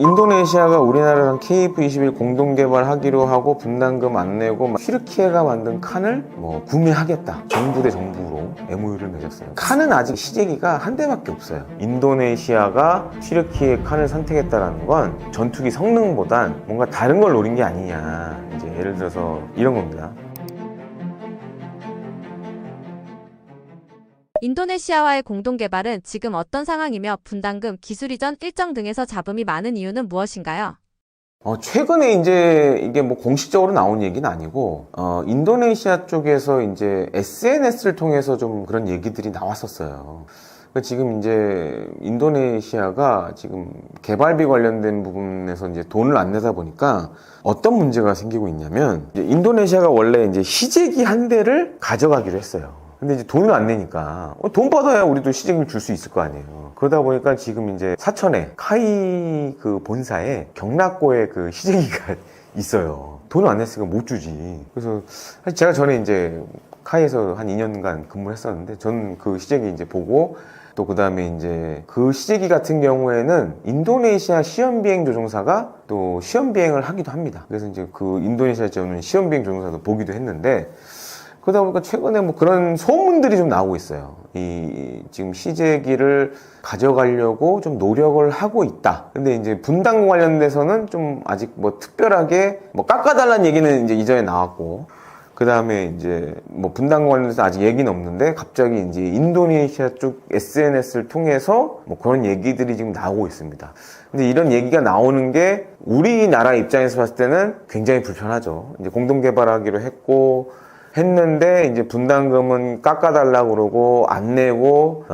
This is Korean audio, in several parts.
인도네시아가 우리나라랑 KF-21 공동 개발하기로 하고 분담금 안 내고 튀르키예가 만든 칸을 구매하겠다. 정부 대 정부로 MOU를 맺었어요. 칸은 아직 시제기가 한 대밖에 없어요. 인도네시아가 튀르키예 칸을 선택했다는 건 전투기 성능보단 뭔가 다른 걸 노린 게 아니냐. 이제 예를 들어서 이런 겁니다. 인도네시아와의 공동개발은 지금 어떤 상황이며 분담금, 기술 이전 일정 등에서 잡음이 많은 이유는 무엇인가요? 최근에 이제 이게 공식적으로 나온 얘기는 아니고, 인도네시아 쪽에서 이제 SNS를 통해서 좀 그런 얘기들이 나왔었어요. 그러니까 지금 이제 인도네시아가 지금 개발비 관련된 부분에서 이제 돈을 안 내다 보니까 어떤 문제가 생기고 있냐면, 이제 인도네시아가 원래 이제 시제기 한 대를 가져가기로 했어요. 근데 이제 돈을 안 내니까 돈 받아야 우리도 시제기를 줄 수 있을 거 아니에요. 그러다 보니까 지금 이제 사천에 카이 그 본사에 경락고에 그 시제기가 있어요. 돈을 안 냈으니까 못 주지. 그래서 사실 제가 전에 이제 카이에서 한 2년간 근무를 했었는데 저는 그 시제기 이제 보고 또 그 다음에 이제 그 시제기 같은 경우에는 인도네시아 시험비행 조종사가 또 시험비행을 하기도 합니다. 그래서 이제 그 인도네시아에 오는 시험비행 조종사도 보기도 했는데 그러다 보니까 최근에 그런 소문들이 좀 나오고 있어요. 지금 시제기를 가져가려고 좀 노력을 하고 있다. 근데 이제 분담금 관련돼서는 좀 아직 특별하게 깎아달라는 얘기는 이제 이전에 나왔고, 그 다음에 이제 분담금 관련돼서 아직 얘기는 없는데 갑자기 이제 인도네시아 쪽 SNS를 통해서 그런 얘기들이 지금 나오고 있습니다. 근데 이런 얘기가 나오는 게 우리나라 입장에서 봤을 때는 굉장히 불편하죠. 이제 공동 개발하기로 했는데 이제 분담금은 깎아달라고 그러고 안 내고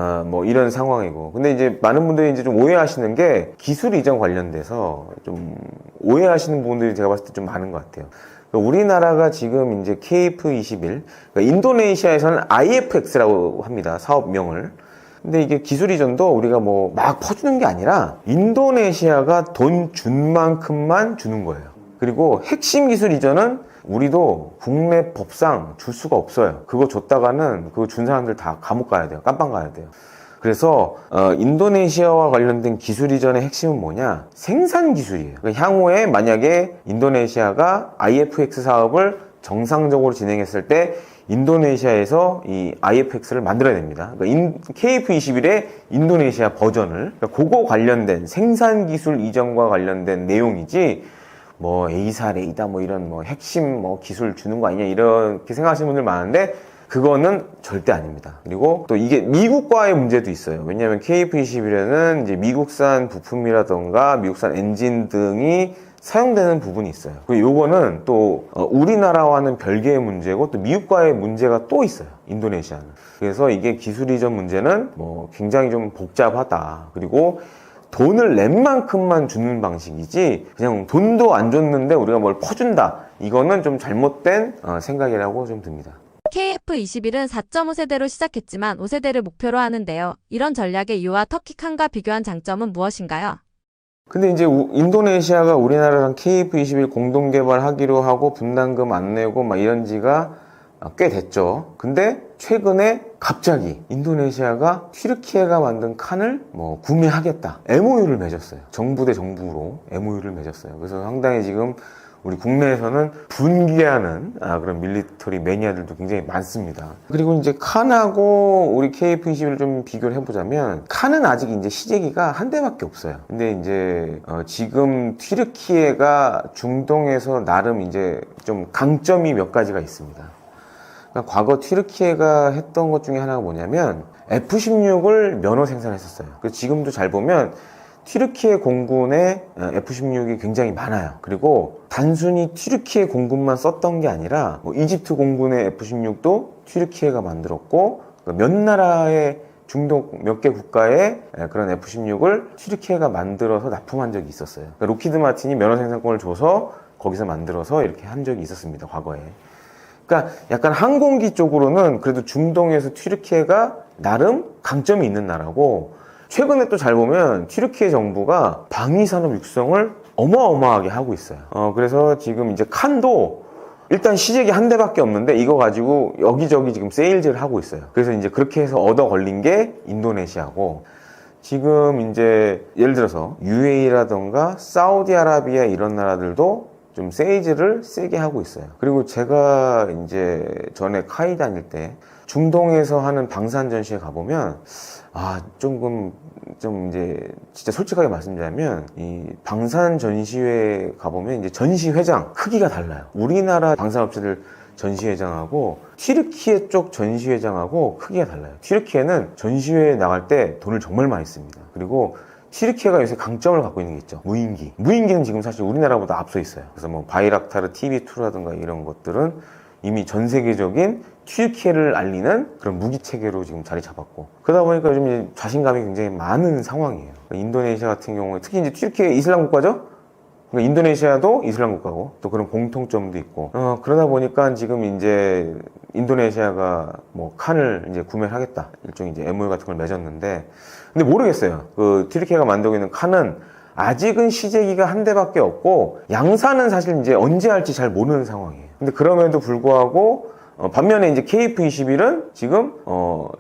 이런 상황이고. 근데 이제 많은 분들이 이제 좀 오해하시는 게 기술 이전 관련돼서 좀 오해하시는 부분들이 제가 봤을 때 좀 많은 것 같아요. 그러니까 우리나라가 지금 이제 KF-21, 그러니까 인도네시아에서는 IFX라고 합니다. 사업명을. 근데 이게 기술 이전도 우리가 막 퍼주는 게 아니라 인도네시아가 돈 준 만큼만 주는 거예요. 그리고 핵심 기술 이전은 우리도 국내 법상 줄 수가 없어요. 그거 줬다가는 그거 준 사람들 다 감옥 가야 돼요. 깜빵 가야 돼요. 그래서 인도네시아와 관련된 기술 이전의 핵심은 뭐냐? 생산 기술이에요. 그러니까 향후에 만약에 인도네시아가 IFX 사업을 정상적으로 진행했을 때 인도네시아에서 이 IFX를 만들어야 됩니다. 그러니까 KF-21의 인도네시아 버전을, 그러니까 그거 관련된 생산 기술 이전과 관련된 내용이지 A사, 레이다 이런 핵심 기술 주는 거 아니냐 이렇게 생각하시는 분들 많은데 그거는 절대 아닙니다. 그리고 또 이게 미국과의 문제도 있어요. 왜냐하면 KF-21에는 이제 미국산 부품이라던가 미국산 엔진 등이 사용되는 부분이 있어요. 그리고 요거는 또 우리나라와는 별개의 문제고 또 미국과의 문제가 또 있어요. 인도네시아는. 그래서 이게 기술 이전 문제는 굉장히 좀 복잡하다. 그리고 돈을 낸 만큼만 주는 방식이지 그냥 돈도 안 줬는데 우리가 뭘 퍼준다, 이거는 좀 잘못된 생각이라고 좀 듭니다. KF-21은 4.5세대로 시작했지만 5세대를 목표로 하는데요. 이런 전략의 이유와 터키 칸과 비교한 장점은 무엇인가요? 근데 이제 인도네시아가 우리나라랑 KF-21 공동 개발하기로 하고 분담금 안 내고 이런 지가 꽤 됐죠. 근데 최근에 갑자기 인도네시아가 튀르키예가 만든 칸을 구매하겠다. MOU를 맺었어요. 정부 대 정부로 MOU를 맺었어요. 그래서 상당히 지금 우리 국내에서는 분개하는 그런 밀리터리 매니아들도 굉장히 많습니다. 그리고 이제 칸하고 우리 KF-21을 좀 비교를 해보자면 칸은 아직 이제 시제기가 한 대밖에 없어요. 근데 이제 지금 튀르키예가 중동에서 나름 이제 좀 강점이 몇 가지가 있습니다. 그러니까 과거 튀르키예가 했던 것 중에 하나가 뭐냐면 F-16을 면허 생산했었어요. 지금도 잘 보면 튀르키예 공군에 F-16이 굉장히 많아요. 그리고 단순히 튀르키예 공군만 썼던 게 아니라 이집트 공군의 F-16도 튀르키예가 만들었고 몇 나라의 중동 몇 개 국가의 그런 F-16을 튀르키예가 만들어서 납품한 적이 있었어요. 그러니까 로키드 마틴이 면허 생산권을 줘서 거기서 만들어서 이렇게 한 적이 있었습니다. 과거에. 그러니까 약간 항공기 쪽으로는 그래도 중동에서 튀르키예가 나름 강점이 있는 나라고, 최근에 또 잘 보면 튀르키예 정부가 방위산업 육성을 어마어마하게 하고 있어요. 그래서 지금 이제 칸도 일단 시제기 한 대밖에 없는데 이거 가지고 여기저기 지금 세일즈를 하고 있어요. 그래서 이제 그렇게 해서 얻어 걸린 게 인도네시아고, 지금 이제 예를 들어서 UAE라던가 사우디아라비아 이런 나라들도 좀 세일즈를 세게 하고 있어요. 그리고 제가 이제 전에 카이 다닐 때 중동에서 하는 방산 전시회 가보면 조금 좀 이제 진짜 솔직하게 말씀드리면 이 방산 전시회 가보면 이제 전시회장 크기가 달라요. 우리나라 방산업체들 전시회장하고 튀르키예 쪽 전시회장하고 크기가 달라요. 튀르키예는 전시회에 나갈 때 돈을 정말 많이 씁니다. 그리고 튀르키예가 요새 강점을 갖고 있는 게 있죠. 무인기. 무인기는 지금 사실 우리나라보다 앞서 있어요. 그래서 뭐 바이락타르 TB2라든가 이런 것들은 이미 전 세계적인 튀르키예를 알리는 그런 무기 체계로 지금 자리 잡았고, 그러다 보니까 요즘 이제 자신감이 굉장히 많은 상황이에요. 인도네시아 같은 경우에 특히 이제 튀르키예 이슬람 국가죠. 그러니까 인도네시아도 이슬람 국가고 또 그런 공통점도 있고, 그러다 보니까 지금 이제 인도네시아가 뭐 칸을 이제 구매를 하겠다, 일종의 이제 MOU 같은 걸 맺었는데, 근데 모르겠어요. 그 튀르키예가 만들고 있는 칸은 아직은 시제기가 한 대밖에 없고 양산은 사실 이제 언제 할지 잘 모르는 상황이에요. 근데 그럼에도 불구하고 반면에 이제 KF-21은 지금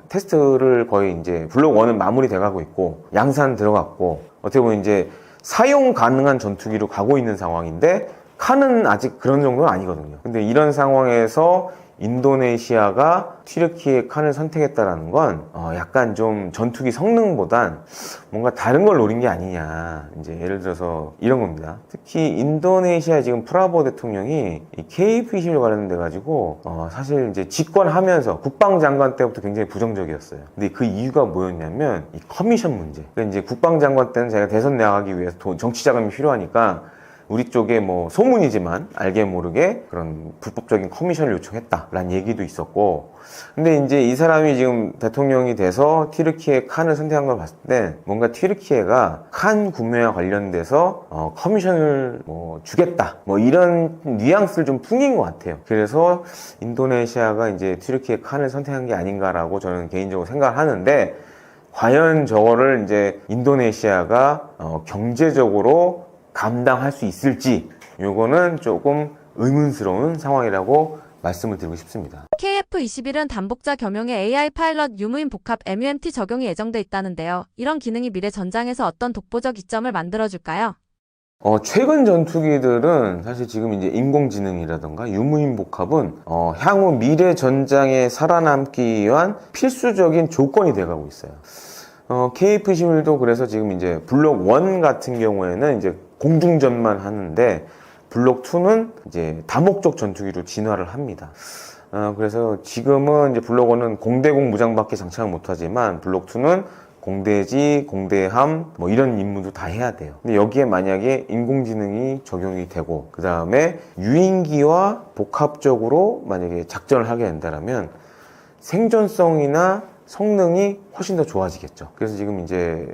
테스트를 거의 이제 블록 1은 마무리 돼가고 있고 양산 들어갔고 어떻게 보면 이제 사용 가능한 전투기로 가고 있는 상황인데 칸은 아직 그런 정도는 아니거든요. 근데 이런 상황에서 인도네시아가 튀르키예 칸을 선택했다라는 건 약간 좀 전투기 성능보단 뭔가 다른 걸 노린 게 아니냐, 이제 예를 들어서 이런 겁니다. 특히 인도네시아 지금 프라보 대통령이 이 KF-21 관련돼 가지고 사실 이제 집권하면서 국방장관 때부터 굉장히 부정적이었어요. 근데 그 이유가 뭐였냐면 이 커미션 문제. 그러니까 이제 국방장관 때는 제가 대선 나가기 위해서 정치 자금이 필요하니까 우리 쪽에 뭐 소문이지만 알게 모르게 그런 불법적인 커미션을 요청했다라는 얘기도 있었고, 근데 이제 이 사람이 지금 대통령이 돼서 튀르키예 칸을 선택한 걸 봤을 때 뭔가 튀르키예가 칸 구매와 관련돼서 커미션을 뭐 주겠다 뭐 이런 뉘앙스를 좀 풍긴 것 같아요. 그래서 인도네시아가 이제 튀르키예 칸을 선택한 게 아닌가라고 저는 개인적으로 생각을 하는데, 과연 저거를 이제 인도네시아가 경제적으로 감당할 수 있을지, 요거는 조금 의문스러운 상황이라고 말씀을 드리고 싶습니다. KF-21은 단복자 겸용의 AI 파일럿 유무인 복합 MUMT 적용이 예정돼 있다는데요. 이런 기능이 미래 전장에서 어떤 독보적 이점을 만들어줄까요? 최근 전투기들은 사실 지금 이제 인공지능이라던가 유무인 복합은 향후 미래 전장에 살아남기 위한 필수적인 조건이 돼가고 있어요. KF-21도 그래서 지금 이제 블록 1 같은 경우에는 이제 공중전만 하는데 블록 2는 이제 다목적 전투기로 진화를 합니다. 그래서 지금은 이제 블록 1은 공대공 무장밖에 장착을 못하지만 블록 2는 공대지, 공대함 뭐 이런 임무도 다 해야 돼요. 근데 여기에 만약에 인공지능이 적용이 되고 그 다음에 유인기와 복합적으로 만약에 작전을 하게 된다면 생존성이나 성능이 훨씬 더 좋아지겠죠. 그래서 지금 이제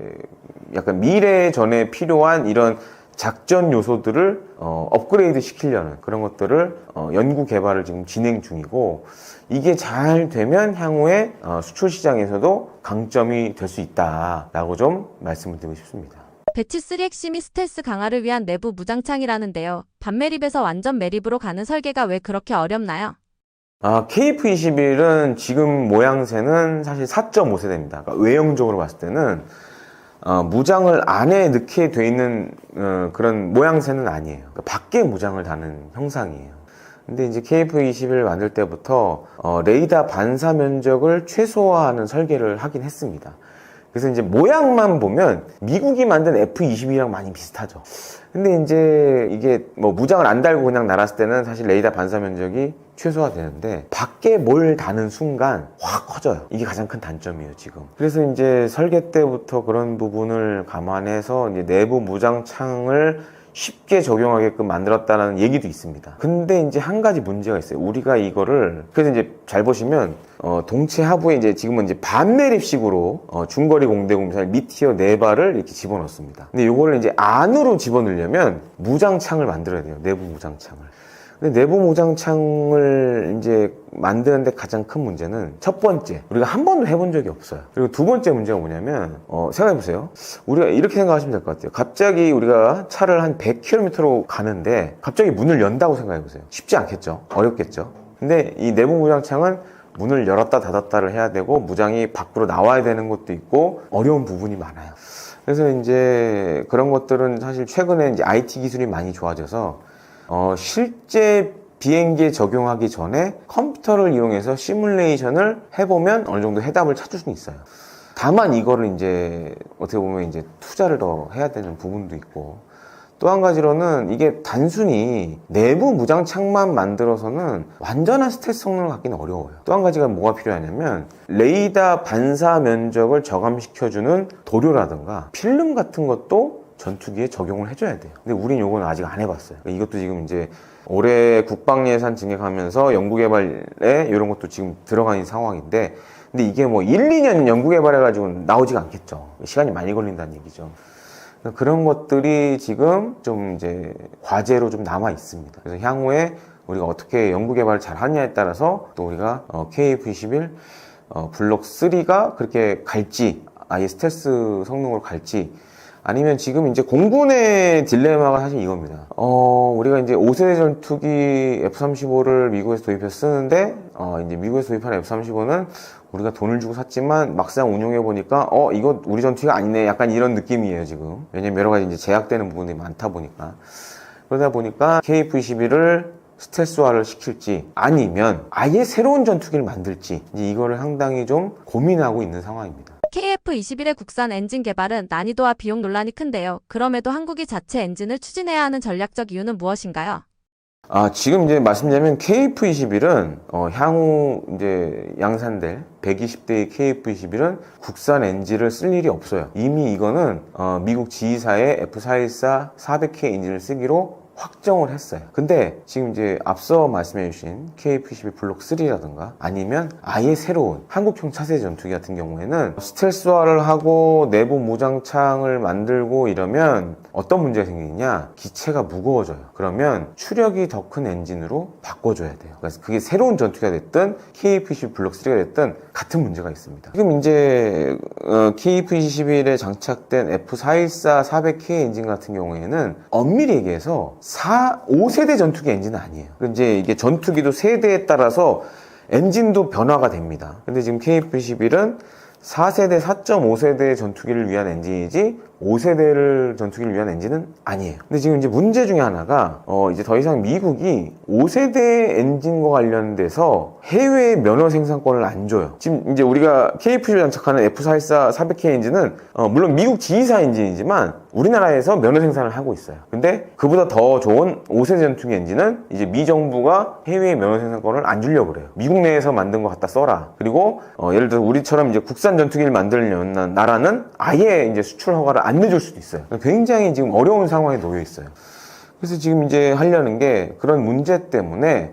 약간 미래 전에 필요한 이런 작전 요소들을 업그레이드 시키려는 그런 것들을 연구 개발을 지금 진행 중이고, 이게 잘 되면 향후에 수출 시장에서도 강점이 될 수 있다라고 좀 말씀을 드리고 싶습니다. 배치 3 핵심이 스텔스 강화를 위한 내부 무장창이라는데요. 반매립에서 완전 매립으로 가는 설계가 왜 그렇게 어렵나요? KF-21은 지금 모양새는 사실 4.5세대입니다. 그러니까 외형적으로 봤을 때는 무장을 안에 넣게 돼 있는 그런 모양새는 아니에요. 그러니까 밖에 무장을 다는 형상이에요. 근데 이제 KF-21을 만들 때부터 레이더 반사 면적을 최소화하는 설계를 하긴 했습니다. 그래서 이제 모양만 보면 미국이 만든 F-22랑 많이 비슷하죠. 근데 이제 이게 뭐 무장을 안 달고 그냥 날았을 때는 사실 레이더 반사 면적이 최소화되는데 밖에 뭘 다는 순간 확 커져요. 이게 가장 큰 단점이에요, 지금. 그래서 이제 설계 때부터 그런 부분을 감안해서 이제 내부 무장창을 쉽게 적용하게끔 만들었다는 얘기도 있습니다. 근데 이제 한 가지 문제가 있어요. 우리가 이거를, 그래서 이제 잘 보시면 동체 하부에 이제 지금은 이제 반매립식으로 중거리 공대공 미사일 미티어 4발을 이렇게 집어넣습니다. 근데 이거를 이제 안으로 집어넣으려면 무장창을 만들어야 돼요. 내부 무장창을. 근데 내부 무장창을 이제 만드는데 가장 큰 문제는, 첫 번째, 우리가 한 번도 해본 적이 없어요. 그리고 두 번째 문제가 뭐냐면, 생각해보세요. 우리가 이렇게 생각하시면 될 것 같아요. 갑자기 우리가 차를 한 100km로 가는데 갑자기 문을 연다고 생각해보세요. 쉽지 않겠죠? 어렵겠죠? 근데 이 내부 무장창은 문을 열었다 닫았다를 해야 되고 무장이 밖으로 나와야 되는 것도 있고 어려운 부분이 많아요. 그래서 이제 그런 것들은 사실 최근에 이제 IT 기술이 많이 좋아져서 실제 비행기에 적용하기 전에 컴퓨터를 이용해서 시뮬레이션을 해보면 어느 정도 해답을 찾을 수는 있어요. 다만 이거를 이제 어떻게 보면 이제 투자를 더 해야 되는 부분도 있고, 또 한 가지로는 이게 단순히 내부 무장창만 만들어서는 완전한 스텔스 성능을 갖기는 어려워요. 또 한 가지가 뭐가 필요하냐면 레이더 반사 면적을 저감시켜주는 도료라든가 필름 같은 것도 전투기에 적용을 해줘야 돼요. 근데 우린 요건 아직 안 해봤어요. 이것도 지금 이제 올해 국방예산 증액하면서 연구개발에 이런 것도 지금 들어가는 상황인데, 근데 이게 뭐 1, 2년 연구개발해가지고 나오지가 않겠죠. 시간이 많이 걸린다는 얘기죠. 그런 것들이 지금 좀 이제 과제로 좀 남아 있습니다. 그래서 향후에 우리가 어떻게 연구개발을 잘 하느냐에 따라서 또 우리가 KF-21 블록 3가 그렇게 갈지, 아예 스텔스 성능으로 갈지, 아니면 지금 이제 공군의 딜레마가 사실 이겁니다. 우리가 이제 5세대 전투기 F-35를 미국에서 도입해서 쓰는데, 이제 미국에서 도입한 F-35는 우리가 돈을 주고 샀지만 막상 운용해보니까, 이거 우리 전투기가 아니네. 약간 이런 느낌이에요, 지금. 왜냐면 여러 가지 이제 제약되는 부분이 많다 보니까. 그러다 보니까 KF-21을 스텔스화를 시킬지, 아니면 아예 새로운 전투기를 만들지, 이제 이거를 상당히 좀 고민하고 있는 상황입니다. KF-21의 국산 엔진 개발은 난이도와 비용 논란이 큰데요. 그럼에도 한국이 자체 엔진을 추진해야 하는 전략적 이유는 무엇인가요? 지금 이제 말씀드리면 KF-21은 향후 이제 양산될 120대의 KF-21은 국산 엔진을 쓸 일이 없어요. 이미 이거는 미국 지휘사의 F414 400K 엔진을 쓰기로 확정을 했어요. 근데 지금 이제 앞서 말씀해 주신 KF-21 블록 3라든가 아니면 아예 새로운 한국형 차세대 전투기 같은 경우에는 스텔스화를 하고 내부 무장창을 만들고 이러면 어떤 문제가 생기느냐, 기체가 무거워져요. 그러면 추력이 더 큰 엔진으로 바꿔줘야 돼요. 그래서 그게 새로운 전투기가 됐든 KF-21 블록 3가 됐든 같은 문제가 있습니다. 지금 이제 KF-21에 장착된 F414 400K 엔진 같은 경우에는 엄밀히 얘기해서 5세대 전투기 엔진은 아니에요. 이제 이게 전투기도 세대에 따라서 엔진도 변화가 됩니다. 근데 지금 KF-21은 4세대, 4.5세대 전투기를 위한 엔진이지 5세대를 전투기를 위한 엔진은 아니에요. 근데 지금 이제 문제 중에 하나가 이제 더 이상 미국이 5세대 엔진과 관련돼서 해외 면허 생산권을 안 줘요. 지금 이제 우리가 KF-21에 장착하는 F414 400K 엔진은 물론 미국 지휘사 엔진이지만 우리나라에서 면허 생산을 하고 있어요. 근데 그보다 더 좋은 5세대 전투기 엔진은 이제 미 정부가 해외 면허 생산권을 안 주려고 그래요. 미국 내에서 만든 거 갖다 써라. 그리고 예를 들어 우리처럼 이제 국산 전투기를 만들려는 나라는 아예 이제 수출 허가를 안 내줄 수도 있어요. 굉장히 지금 어려운 상황에 놓여 있어요. 그래서 지금 이제 하려는 게 그런 문제 때문에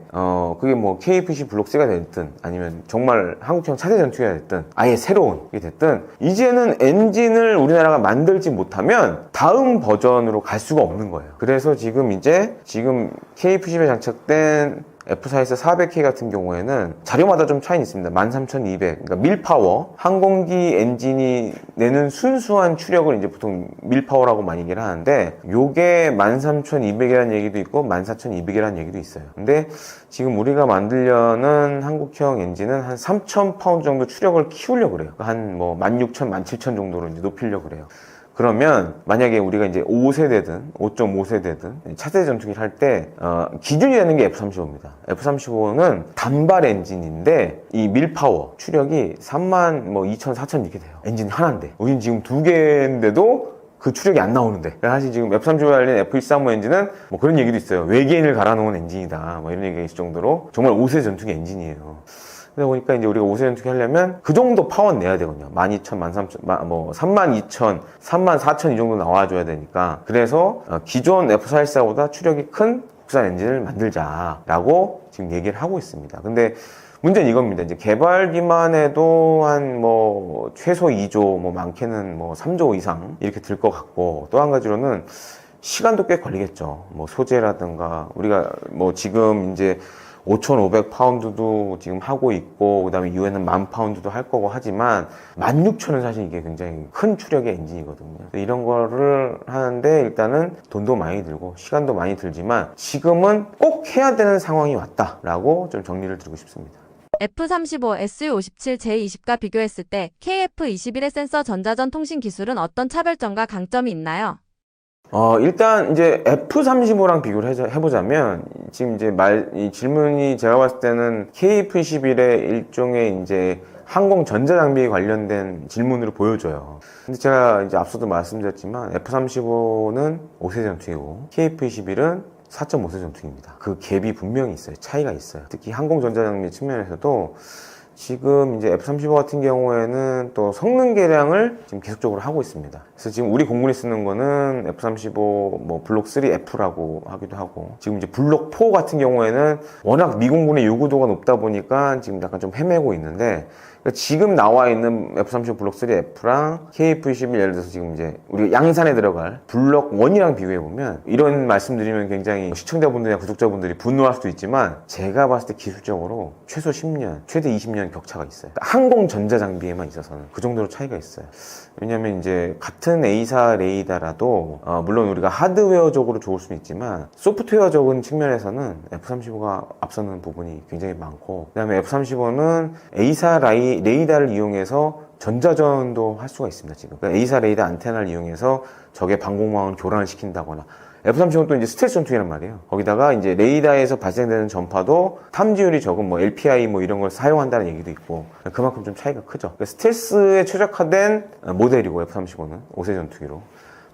그게 뭐 KF-21 블록 3가 됐든 아니면 정말 한국형 차세대 전투기가 됐든 아예 새로운 게 됐든 이제는 엔진을 우리나라가 만들지 못하면 다음 버전으로 갈 수가 없는 거예요. 그래서 지금 KF-21에 장착된 F414 400K 같은 경우에는 자료마다 좀 차이는 있습니다. 13,200, 그러니까 밀파워, 항공기 엔진이 내는 순수한 추력을 이제 보통 밀파워라고 많이 얘기를 하는데, 요게 13,200이라는 얘기도 있고 14,200이라는 얘기도 있어요. 근데 지금 우리가 만들려는 한국형 엔진은 한 3,000파운드 정도 추력을 키우려고 그래요. 한 뭐 16,000, 17,000 정도로 이제 높이려고 그래요. 그러면 만약에 우리가 이제 5세대든 5.5세대든 차세대 전투기를 할 때 기준이 되는 게 F-35입니다. F-35는 단발 엔진인데 이 밀파워 추력이 32,000, 4,000 이렇게 돼요. 엔진 하나인데 우린 지금 2개인데도 그 추력이 안 나오는데, 사실 지금 F-35에 달린 F-135 엔진은 뭐 그런 얘기도 있어요. 외계인을 갈아놓은 엔진이다, 뭐 이런 얘기가 있을 정도로 정말 5세대 전투기 엔진이에요. 그러다 보니까 이제 우리가 5세대 전투기 하려면 그 정도 파워는 내야 되거든요. 12,000, 13,000, 뭐 32,000, 34,000 이 정도 나와줘야 되니까. 그래서 기존 F414보다 추력이 큰 국산 엔진을 만들자라고 지금 얘기를 하고 있습니다. 근데 문제는 이겁니다. 이제 개발비만 해도 한 뭐 최소 2조, 뭐 많게는 뭐 3조 이상 이렇게 들 것 같고, 또 한 가지로는 시간도 꽤 걸리겠죠. 뭐 소재라든가 우리가 뭐 지금 이제 5,500파운드도 지금 하고 있고, 그 다음에 이후에는 10,000파운드도 할 거고 하지만 16,000은 사실 이게 굉장히 큰 추력의 엔진이거든요. 이런 거를 하는데 일단은 돈도 많이 들고 시간도 많이 들지만 지금은 꼭 해야 되는 상황이 왔다라고 좀 정리를 드리고 싶습니다. F-35, Su-57, J-20과 비교했을 때 KF-21의 센서 전자전 통신 기술은 어떤 차별점과 강점이 있나요? 일단 이제 F-35랑 비교를 해보자면 지금 이제 이 질문이 제가 봤을 때는 KF-21의 일종의 이제 항공 전자장비에 관련된 질문으로 보여져요. 근데 제가 이제 앞서도 말씀드렸지만 F-35는 5세 전투기고 KF-21은 4.5세 전투기입니다. 그 갭이 분명히 있어요. 차이가 있어요. 특히 항공 전자장비 측면에서도 지금 이제 F-35 같은 경우에는 또 성능 개량을 지금 계속적으로 하고 있습니다. 그래서 지금 우리 공군이 쓰는 거는 F-35 뭐 블록 3F라고 하기도 하고, 지금 이제 블록 4 같은 경우에는 워낙 미공군의 요구도가 높다 보니까 지금 약간 좀 헤매고 있는데, 그러니까 지금 나와 있는 F-35 블록 3F랑 KF-21 예를 들어서 지금 이제 우리가 양산에 들어갈 블록 1이랑 비교해보면, 이런 말씀드리면 굉장히 시청자분들이나 구독자분들이 분노할 수도 있지만 제가 봤을 때 기술적으로 최소 10년, 최대 20년 격차가 있어요. 그러니까 항공 전자장비에만 있어서는 그 정도로 차이가 있어요. 왜냐면 이제 같은 A사 레이더라도 물론 우리가 하드웨어적으로 좋을 수는 있지만 소프트웨어적인 측면에서는 F-35가 앞서는 부분이 굉장히 많고, 그 다음에 F-35는 A사 레이더를 이용해서 전자전도 할 수가 있습니다. 지금 그러니까 A사 레이더 안테나를 이용해서 적의 방공망을 교란을 시킨다거나, F-35는 또 이제 스텔스 전투기란 말이에요. 거기다가 이제 레이더에서 발생되는 전파도 탐지율이 적은 뭐 LPI 뭐 이런 걸 사용한다는 얘기도 있고, 그만큼 좀 차이가 크죠. 그러니까 스텔스에 최적화된 모델이고 F-35는 5세 전투기로.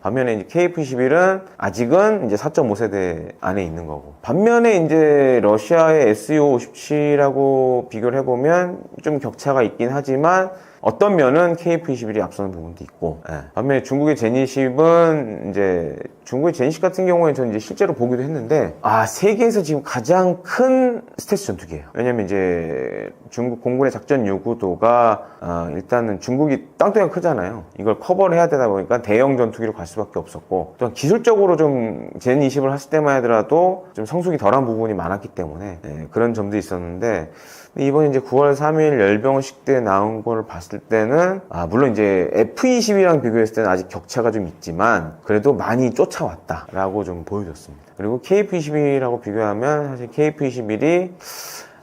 반면에 이제 KF-21은 아직은 이제 4.5세대 안에 있는 거고, 반면에 이제 러시아의 Su-57하고 비교를 해보면 좀 격차가 있긴 하지만 어떤 면은 KF-21이 앞서는 부분도 있고, 반면에 중국의 제니10은 이제 중국의 제니10 같은 경우에 저는 이제 실제로 보기도 했는데, 세계에서 지금 가장 큰 스텔스 전투기예요. 왜냐면 이제 중국 공군의 작전 요구도가 일단은 중국이 땅덩이가 크잖아요. 이걸 커버를 해야 되다 보니까 대형 전투기로 갈 수밖에 없었고, 또 기술적으로 좀 제니20을 했을 때만 하더라도 좀 성숙이 덜한 부분이 많았기 때문에 그런 점도 있었는데, 이번 이제 9월 3일 열병식 때 나온 걸 봤을 때는 물론 이제 F-22랑 비교했을 때는 아직 격차가 좀 있지만 그래도 많이 쫓아왔다라고 좀 보여줬습니다. 그리고 KF-21하고 비교하면 사실 KF-21이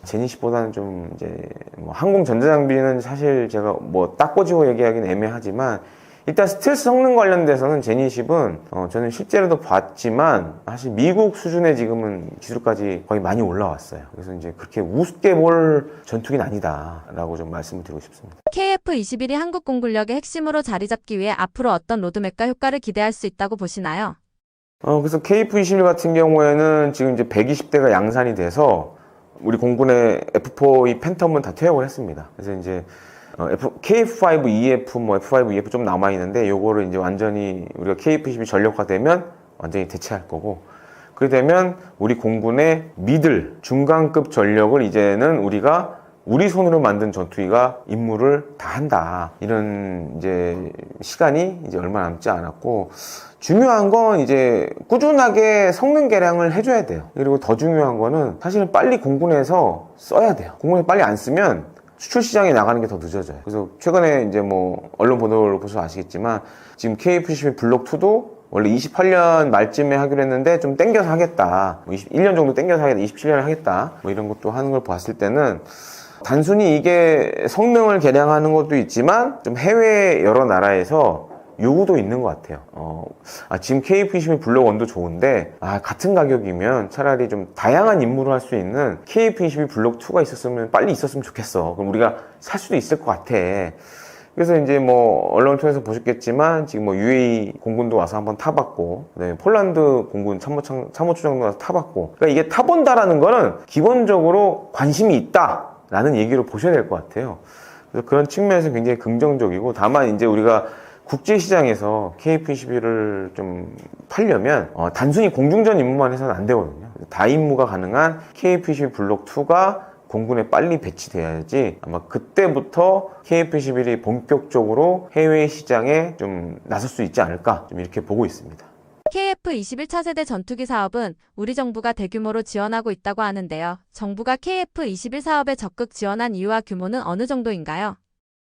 제니10보다는 좀 이제 뭐 항공 전자장비는 사실 제가 뭐 딱 꼬집어 얘기하기는 애매하지만, 일단 스텔스 성능 관련돼서는 제니10은 저는 실제로도 봤지만 사실 미국 수준의 지금은 기술까지 거의 많이 올라왔어요. 그래서 이제 그렇게 우습게 볼 전투기는 아니다라고 좀 말씀을 드리고 싶습니다. KF-21이 한국 공군력의 핵심으로 자리 잡기 위해 앞으로 어떤 로드맵과 효과를 기대할 수 있다고 보시나요? 그래서 KF-21 같은 경우에는 지금 이제 120대가 양산이 돼서 우리 공군의 F4E 팬텀은 다 퇴역을 했습니다. 그래서 이제 KF-5EF, 뭐 F-5EF 좀 남아있는데, 요거를 이제 완전히 우리가 KF-22 전력화되면 완전히 대체할 거고, 그렇게 되면 우리 공군의 미들, 중간급 전력을 이제는 우리 손으로 만든 전투기가 임무를 다 한다. 이런 이제 시간이 이제 얼마 남지 않았고, 중요한 건 이제 꾸준하게 성능 개량을 해줘야 돼요. 그리고 더 중요한 거는 사실은 빨리 공군에서 써야 돼요. 공군에서 빨리 안 쓰면 수출 시장에 나가는 게 더 늦어져요. 그래서 최근에 이제 뭐 언론 보도를 보셔서 아시겠지만 지금 KF-22 블록 2도 원래 28년 말쯤에 하기로 했는데 좀 땡겨서 하겠다. 뭐 21년 정도 땡겨서 하겠다. 27년에 하겠다. 뭐 이런 것도 하는 걸 봤을 때는 단순히 이게 성능을 개량하는 것도 있지만 좀 해외 여러 나라에서 요구도 있는 것 같아요. 지금 KF-22 블록 1도 좋은데 같은 가격이면 차라리 좀 다양한 임무를 할 수 있는 KF-22 블록 2가 있었으면 빨리 있었으면 좋겠어. 그럼 우리가 살 수도 있을 것 같아. 그래서 이제 뭐 언론을 통해서 보셨겠지만 지금 뭐 UAE 공군도 와서 한번 타봤고, 그다음에 폴란드 공군 참모총장도 와서 타봤고, 그러니까 이게 타본다라는 거는 기본적으로 관심이 있다라는 얘기로 보셔야 될 것 같아요. 그래서 그런 측면에서 굉장히 긍정적이고, 다만 이제 우리가 국제시장에서 KF-21을 좀 팔려면 단순히 공중전 임무만 해서는 안 되거든요. 다임무가 가능한 KF-22 블록 2가 공군에 빨리 배치돼야지 아마 그때부터 KF-21이 본격적으로 해외 시장에 좀 나설 수 있지 않을까, 좀 이렇게 보고 있습니다. KF-21 차세대 전투기 사업은 우리 정부가 대규모로 지원하고 있다고 하는데요. 정부가 KF-21 사업에 적극 지원한 이유와 규모는 어느 정도인가요?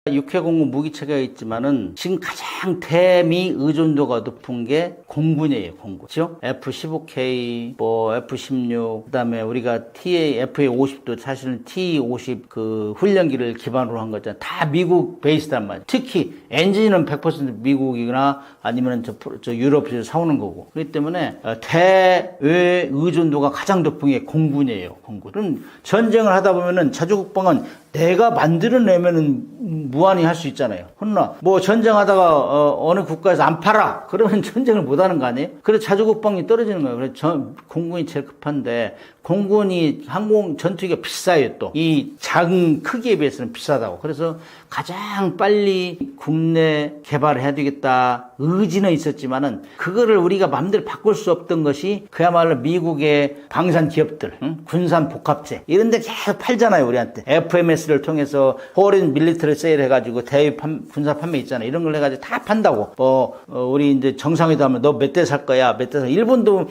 육해공군 무기체계가 있지만은 지금 가장 대미 의존도가 높은 게 공군이에요, 공군. 그죠? F-15K, 뭐 F-16, 그다음에 우리가 FA-50도 사실은 T-50 그 훈련기를 기반으로 한 거잖아요. 다 미국 베이스단 말이에요. 특히 엔진은 100% 미국이거나 아니면 저 유럽에서 사오는 거고. 그렇기 때문에 대외 의존도가 가장 높은 게 공군이에요, 공군. 그럼 전쟁을 하다 보면은 자주국방은 내가 만들어내면은 무한히 할 수 있잖아요. 그러나 뭐 전쟁하다가 어느 국가에서 안 팔아 그러면 전쟁을 못 하는 거 아니에요? 그래서 자주국방이 떨어지는 거예요. 그래서 공군이 제일 급한데 공군이 항공 전투기가 비싸요. 또 이 작은 크기에 비해서는 비싸다고. 그래서 가장 빨리 국내 개발을 해야 되겠다 의지는 있었지만은 그거를 우리가 마음대로 바꿀 수 없던 것이 그야말로 미국의 방산 기업들, 군산 복합체 이런 데 계속 팔잖아요, 우리한테. FMS를 통해서 포린 밀리터리 세일 해가지고 대외 군사 판매 있잖아요. 이런 걸 해가지고 다 판다고. 우리 이제 정상회담을 너 몇 대 살 거야, 몇 대 살. 일본도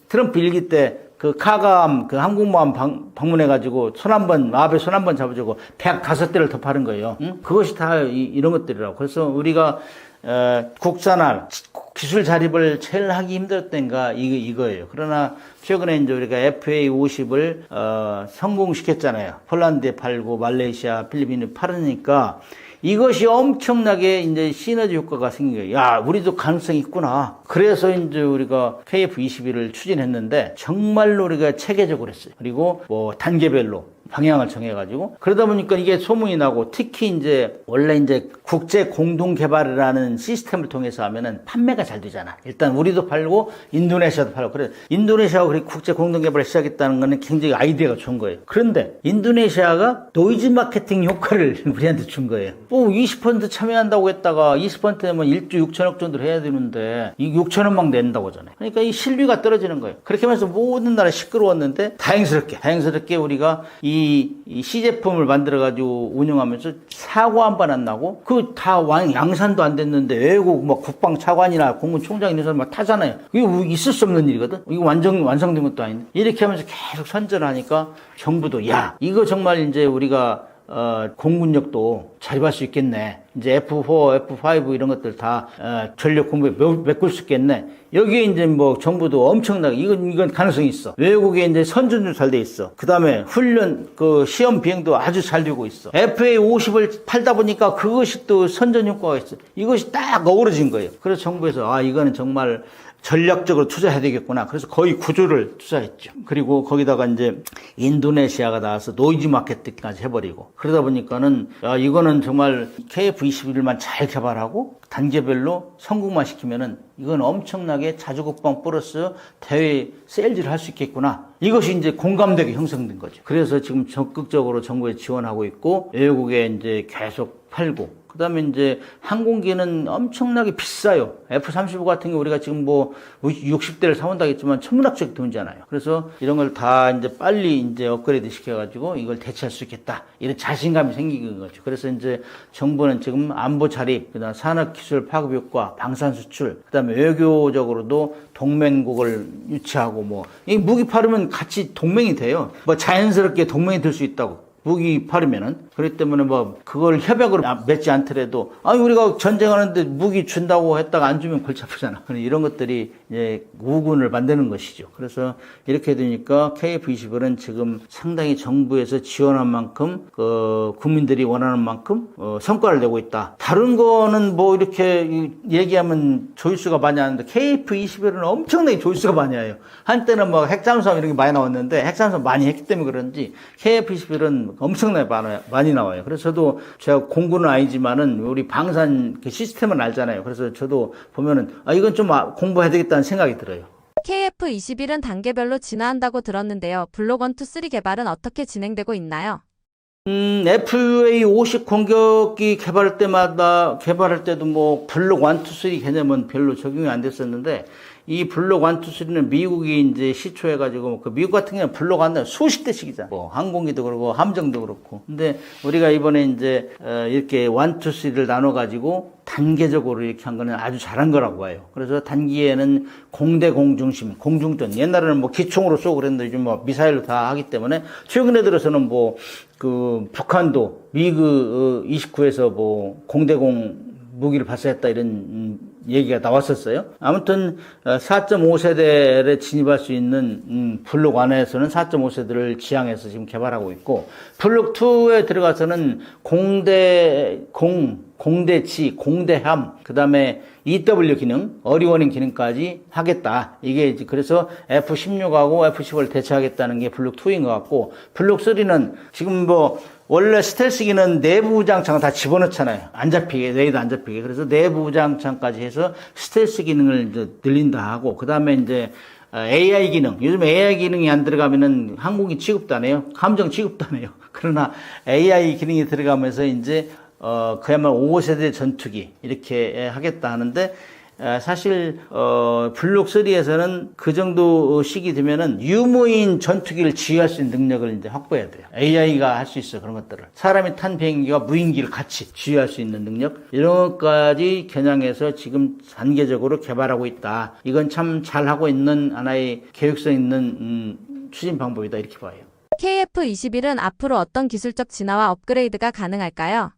트럼프 일기 때 그 카감 그 항공모함 방문해가지고 아베 손 한 번 잡아주고 105대를 더 파는 거예요. 응? 그것이 다 이런 것들이라고. 그래서 우리가 국산화 기술 자립을 제일 하기 힘들었던가 이거예요. 그러나 최근에 이제 우리가 FA-50을 성공시켰잖아요. 폴란드에 팔고 말레이시아, 필리핀에 팔으니까 이것이 엄청나게 이제 시너지 효과가 생긴 거예요. 야, 우리도 가능성이 있구나. 그래서 이제 우리가 KF-21을 추진했는데 정말로 우리가 체계적으로 했어요. 그리고 뭐 단계별로 방향을 정해가지고 그러다 보니까 이게 소문이 나고 특히 이제 원래 이제 국제 공동 개발이라는 시스템을 통해서 하면은 판매가 잘 되잖아. 일단 우리도 팔고 인도네시아도 팔고 그래. 인도네시아가 그렇게 국제 공동 개발을 시작했다는 거는 굉장히 아이디어가 좋은 거예요. 그런데 인도네시아가 노이즈 마케팅 효과를 우리한테 준 거예요. 20% 참여한다고 했다가 20%면 1조 6천억 정도를 해야 되는데 이 6천억만 낸다고 하잖아요. 그러니까 이 신뢰가 떨어지는 거예요. 그렇게 하면서 모든 나라 시끄러웠는데 다행스럽게 우리가 이 시제품을 만들어가지고 운영하면서 사고 한 번 안 나고 그 다 양산도 안 됐는데 외국 뭐 국방차관이나 공군총장 이런 사람 막 타잖아요. 이거 있을 수 없는 일이거든. 이거 완성된 것도 아닌데 이렇게 하면서 계속 선전하니까 정부도 야 이거 정말 이제 우리가 공군력도 자립할 수 있겠네. 이제 F4, F5 이런 것들 다 전력 공부에 메꿀 수 있겠네. 여기에 이제 뭐 정부도 엄청나게 이건 가능성이 있어. 외국에 이제 선전도 잘 돼 있어. 그 다음에 훈련 그 시험 비행도 아주 잘 되고 있어. FA-50을 팔다 보니까 그것이 또 선전 효과가 있어. 이것이 딱 어우러진 거예요. 그래서 정부에서 이거는 정말 전략적으로 투자해야 되겠구나. 그래서 거의 9조를 투자했죠. 그리고 거기다가 이제 인도네시아가 나와서 노이즈 마케팅까지 해버리고 그러다 보니까는 이거는 정말 KF-21만 잘 개발하고 단계별로 성공만 시키면은 이건 엄청나게 자주국방 플러스 대외 세일즈를 할 수 있겠구나. 이것이 이제 공감대가 형성된 거죠. 그래서 지금 적극적으로 정부에 지원하고 있고 외국에 이제 계속 팔고 그 다음에 이제 항공기는 엄청나게 비싸요. F-35 같은 게 우리가 지금 뭐 60대를 사온다고 했지만 천문학적 돈이잖아요. 그래서 이런 걸 다 이제 빨리 이제 업그레이드 시켜가지고 이걸 대체할 수 있겠다. 이런 자신감이 생기는 거죠. 그래서 이제 정부는 지금 안보 자립, 그 다음 산업기술 파급 효과, 방산 수출, 그 다음에 외교적으로도 동맹국을 유치하고 뭐, 이 무기 팔으면 같이 동맹이 돼요. 뭐 자연스럽게 동맹이 될 수 있다고. 무기 팔으면은. 그렇기 때문에 뭐, 그걸 협약으로 맺지 않더라도, 우리가 전쟁하는데 무기 준다고 했다가 안 주면 골치 아프잖아. 이런 것들이 이제 우군을 만드는 것이죠. 그래서 이렇게 되니까 KF-21은 지금 상당히 정부에서 지원한 만큼, 국민들이 원하는 만큼, 성과를 내고 있다. 다른 거는 뭐 이렇게 얘기하면 조회수가 많이 하는데 KF-21은 엄청나게 조회수가 많이 와요. 한때는 뭐 핵잠수함 이런 게 많이 나왔는데 핵잠수함 많이 했기 때문에 그런지 KF-21은 엄청나게 많이 나와요. 그래서 저도 제가 공군은 아니지만은 우리 방산 그 시스템은 알잖아요. 그래서 저도 보면은 이건 좀 공부해야 되겠다는 생각이 들어요. KF-21은 단계별로 진화한다고 들었는데요. 블록 1, 2, 3 개발은 어떻게 진행되고 있나요? FA-50 공격기 개발할 때도 뭐 블록 1, 2, 3 개념은 별로 적용이 안 됐었는데 이 블록 1, 2, 3는 미국이 이제 시초해가지고 그 미국 같은 경우는 블록 1은 수십 대씩이잖아. 뭐 항공기도 그렇고 함정도 그렇고. 근데 우리가 이번에 이제 이렇게 1, 2, 3를 나눠가지고 단계적으로 이렇게 한 거는 아주 잘한 거라고 봐요. 그래서 단기에는 공대 공중심, 공중전. 옛날에는 뭐 기총으로 쏘고 그랬는데 요즘 뭐 미사일로 다 하기 때문에 최근에 들어서는 뭐 그 북한도 미그 29에서 뭐 공대공 무기를 발사했다 이런 얘기가 나왔었어요. 아무튼 4.5세대에 진입할 수 있는 블록 안에서는 4.5세대를 지향해서 지금 개발하고 있고 블록 2에 들어가서는 공대지, 공대함, 그 다음에 EW 기능, 어리워닝 기능까지 하겠다. 이게 이제 그래서 F-16하고 F-15를 대체하겠다는 게 블록 2인 것 같고 블록 3는 지금 뭐 원래 스텔스기는 내부 장창을 다 집어넣잖아요. 안 잡히게, 레이더 안 잡히게. 그래서 내부 장창까지 해서 스텔스 기능을 이제 늘린다 하고, 그 다음에 이제 AI 기능. 요즘 AI 기능이 안 들어가면은 항공기 취급도 안 해요. 함정 취급도 안 해요. 그러나 AI 기능이 들어가면서 이제 그야말로 5세대 전투기 이렇게 하겠다 하는데 사실 블록 3에서는 그 정도 시기 되면은 유무인 전투기를 지휘할 수 있는 능력을 이제 확보해야 돼요. AI가 할 수 있어 그런 것들을. 사람이 탄 비행기와 무인기를 같이 지휘할 수 있는 능력 이런 것까지 겨냥해서 지금 단계적으로 개발하고 있다. 이건 참 잘하고 있는 하나의 계획성 있는 추진 방법이다 이렇게 봐요. KF-21은 앞으로 어떤 기술적 진화와 업그레이드가 가능할까요?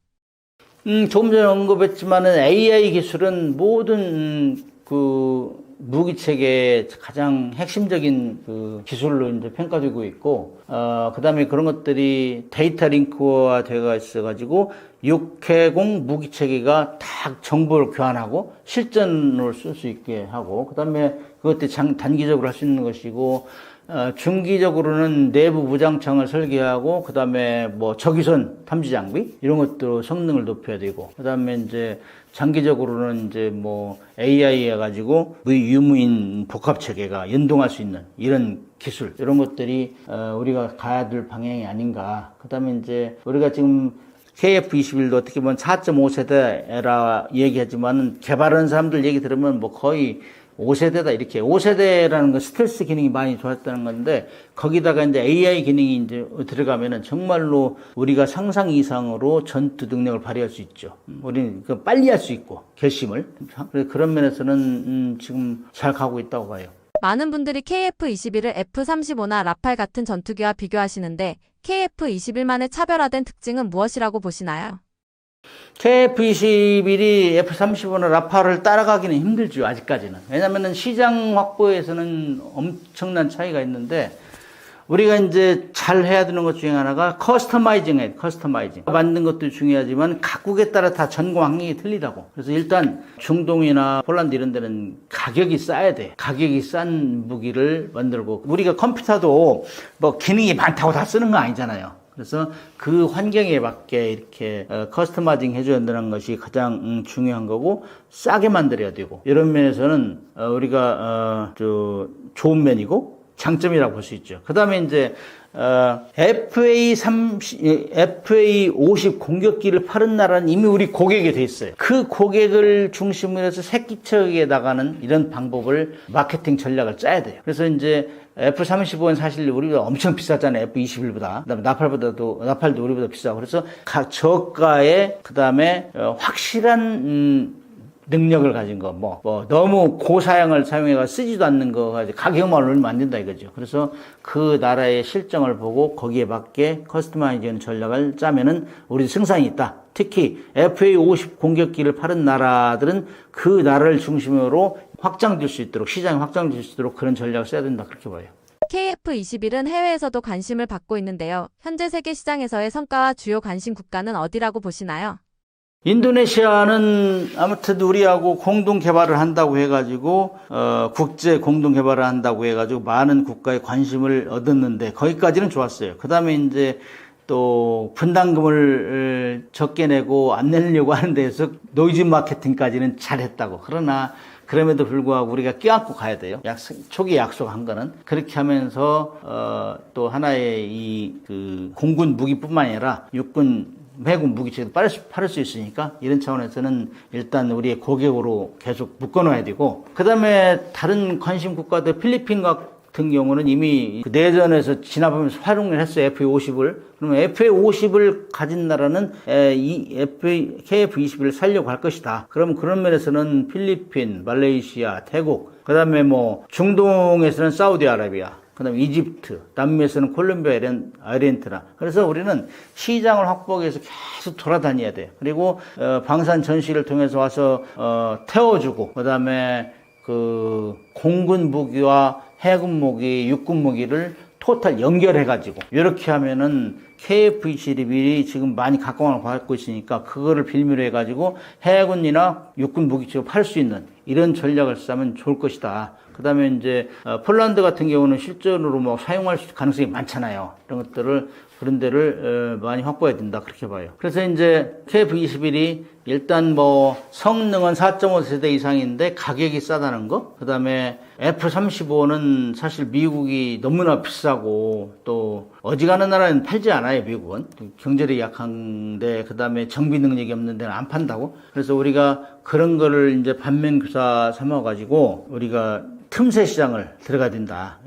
조금 전에 언급했지만은 AI 기술은 모든 그 무기 체계의 가장 핵심적인 그 기술로 이제 평가되고 있고, 그 다음에 그런 것들이 데이터 링크화 되어 있어가지고 육해공 무기 체계가 다 정보를 교환하고 실전을 쓸 수 있게 하고, 그 다음에 그것들이 단기적으로 할 수 있는 것이고, 중기적으로는 내부 무장창을 설계하고, 그 다음에 뭐 적위선 탐지 장비 이런 것도 성능을 높여야 되고, 그 다음에 이제 장기적으로는 이제 뭐 AI 해가지고 유무인 복합 체계가 연동할 수 있는 이런 기술 이런 것들이 우리가 가야 될 방향이 아닌가. 그 다음에 이제 우리가 지금 KF-21도 어떻게 보면 4.5세대라 얘기하지만 개발하는 사람들 얘기 들으면 뭐 거의 5세대다 이렇게 5세대라는 건 스텔스 기능이 많이 좋았다는 건데 거기다가 이제 AI 기능이 이제 들어가면은 정말로 우리가 상상 이상으로 전투 능력을 발휘할 수 있죠. 우리는 그 빨리 할 수 있고 결심을 그런 면에서는 지금 잘 가고 있다고 봐요. 많은 분들이 KF-21을 F-35나 라팔 같은 전투기와 비교하시는데 KF-21만의 차별화된 특징은 무엇이라고 보시나요? KF-21이 F-35나 라팔을 따라가기는 힘들죠, 아직까지는. 왜냐면은 시장 확보에서는 엄청난 차이가 있는데, 우리가 이제 잘 해야 되는 것 중에 하나가 커스터마이징. 만든 것도 중요하지만 각국에 따라 다 전공 환경이 틀리다고. 그래서 일단 중동이나 폴란드 이런 데는 가격이 싸야 돼. 가격이 싼 무기를 만들고, 우리가 컴퓨터도 뭐 기능이 많다고 다 쓰는 거 아니잖아요. 그래서 그 환경에 맞게 이렇게 커스터마이징 해줘야 된다는 것이 가장 중요한 거고 싸게 만들어야 되고 이런 면에서는 우리가 좋은 면이고 장점이라고 볼 수 있죠. 그 다음에 이제 FA-50 공격기를 파는 나라는 이미 우리 고객이 돼 있어요. 그 고객을 중심으로 해서 새끼척에 나가는 이런 방법을 마케팅 전략을 짜야 돼요. 그래서 이제 F-35는 사실 우리보다 엄청 비쌌잖아요. F-21보다. 그다음에 나팔도 우리보다 비싸고. 그래서 저가에 그다음에 확실한 능력을 가진 거, 너무 고사양을 사용해가 쓰지도 않는 거 가지고 가격만 올리면 안 된다 이거죠. 그래서 그 나라의 실정을 보고 거기에 맞게 커스터마이징 전략을 짜면은 우리 승산이 있다. 특히 FA-50 공격기를 파는 나라들은 그 나라를 중심으로 확장될 수 있도록, 시장이 확장될 수 있도록 그런 전략을 써야 된다. 그렇게 봐요. KF-21은 해외에서도 관심을 받고 있는데요. 현재 세계 시장에서의 성과와 주요 관심 국가는 어디라고 보시나요? 인도네시아는 아무튼 우리하고 공동 개발을 한다고 해가지고 국제 공동 개발을 한다고 해가지고 많은 국가의 관심을 얻었는데 거기까지는 좋았어요. 그 다음에 이제 또 분담금을 적게 내고 안 내려고 하는 데서 노이즈 마케팅까지는 잘했다고. 그러나 그럼에도 불구하고 우리가 껴안고 가야 돼요. 초기 약속한 거는. 그렇게 하면서 또 하나의 그 공군 무기뿐만 아니라 육군 해군 무기체도 팔을 수 있으니까 이런 차원에서는 일단 우리의 고객으로 계속 묶어놔야 되고, 그 다음에 다른 관심 국가들 필리핀 같은 경우는 이미 그 내전에서 진압하면서 활용을 했어요. FA-50을. 그러면 FA-50을 가진 나라는 이 KF-21을 살려고 할 것이다. 그럼 그런 면에서는 필리핀, 말레이시아, 태국, 그 다음에 뭐 중동에서는 사우디아라비아, 그 다음에 이집트, 남미에서는 콜롬비아, 아르헨티나. 그래서 우리는 시장을 확보하기 위해서 계속 돌아다녀야 돼요. 그리고 방산 전시를 통해서 와서 태워주고, 그 다음에 그 공군 무기와 해군 무기, 육군 무기를 토탈 연결해가지고 이렇게 하면은 KF-21이 지금 많이 각광을 받고 있으니까 그거를 빌미로 해가지고 해군이나 육군 무기체로 팔 수 있는 이런 전략을 쓰면 좋을 것이다. 그 다음에 이제 폴란드 같은 경우는 실전으로 뭐 사용할 가능성이 많잖아요. 이런 것들을, 그런 데를 많이 확보해야 된다, 그렇게 봐요. 그래서 이제 KF-21이 일단 뭐 성능은 4.5세대 이상인데 가격이 싸다는 거, 그 다음에 F-35는 사실 미국이 너무나 비싸고 또 어지간한 나라는 팔지 않아요. 미국은 경제력이 약한데, 그 다음에 정비 능력이 없는 데는 안 판다고. 그래서 우리가 그런 거를 이제 반면교사 삼아가지고 우리가 틈새 시장을 들어가야 된다.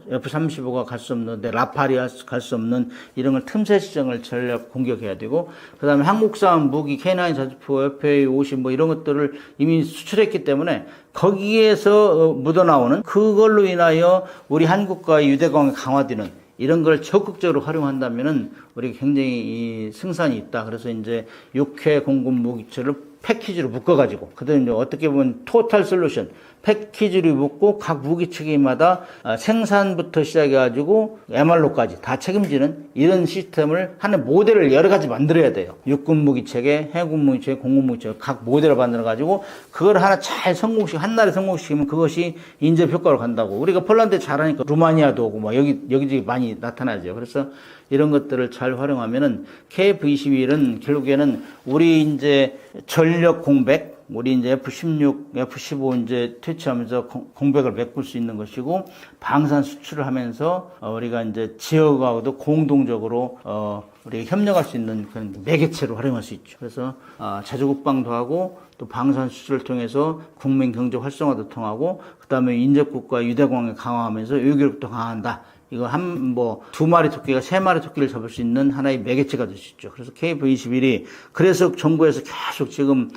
F-35가 갈 수 없는데 라팔이 갈 수 없는 이런 걸 틈새 시장을 전략 공격해야 되고, 그 다음에 한국산 무기 K9 자주포, FA-50 뭐 이런 것들을 이미 수출했기 때문에 거기에서 묻어나오는 그걸로 인하여 우리 한국과의 유대관계가 강화되는 이런 걸 적극적으로 활용한다면은 우리가 굉장히 승산이 있다. 그래서 이제 6회 공군 무기체를 패키지로 묶어가지고, 그다음에 어떻게 보면 토탈 솔루션 패키지로 묶고 각 무기 체계마다 생산부터 시작해가지고 MR로까지 다 책임지는 이런 시스템을 하는 모델을 여러 가지 만들어야 돼요. 육군 무기 체계, 해군 무기 체계, 공군 무기 체계 각 모델을 만들어가지고 그걸 하나 잘 한 날에 성공시키면 그것이 인접 효과로 간다고. 우리가 폴란드 잘하니까 루마니아도 오고 뭐 여기저기 많이 나타나죠. 그래서 이런 것들을 잘 활용하면은 KF-21은 결국에는 우리 이제 전력 공백, 우리 이제 F-16, F-15 이제 퇴치하면서 공백을 메꿀 수 있는 것이고, 방산 수출을 하면서 우리가 이제 지역하고도 공동적으로 우리가 협력할 수 있는 그런 매개체로 활용할 수 있죠. 그래서 자주국방도 하고 또 방산 수출을 통해서 국민 경제 활성화도 통하고, 그다음에 인접국가 유대관계 강화하면서 외교력도 강화한다. 이거 두 마리 토끼가 세 마리 토끼를 잡을 수 있는 하나의 매개체가 될 수 있죠. 그래서 KF-21이 그래서 정부에서 계속 지금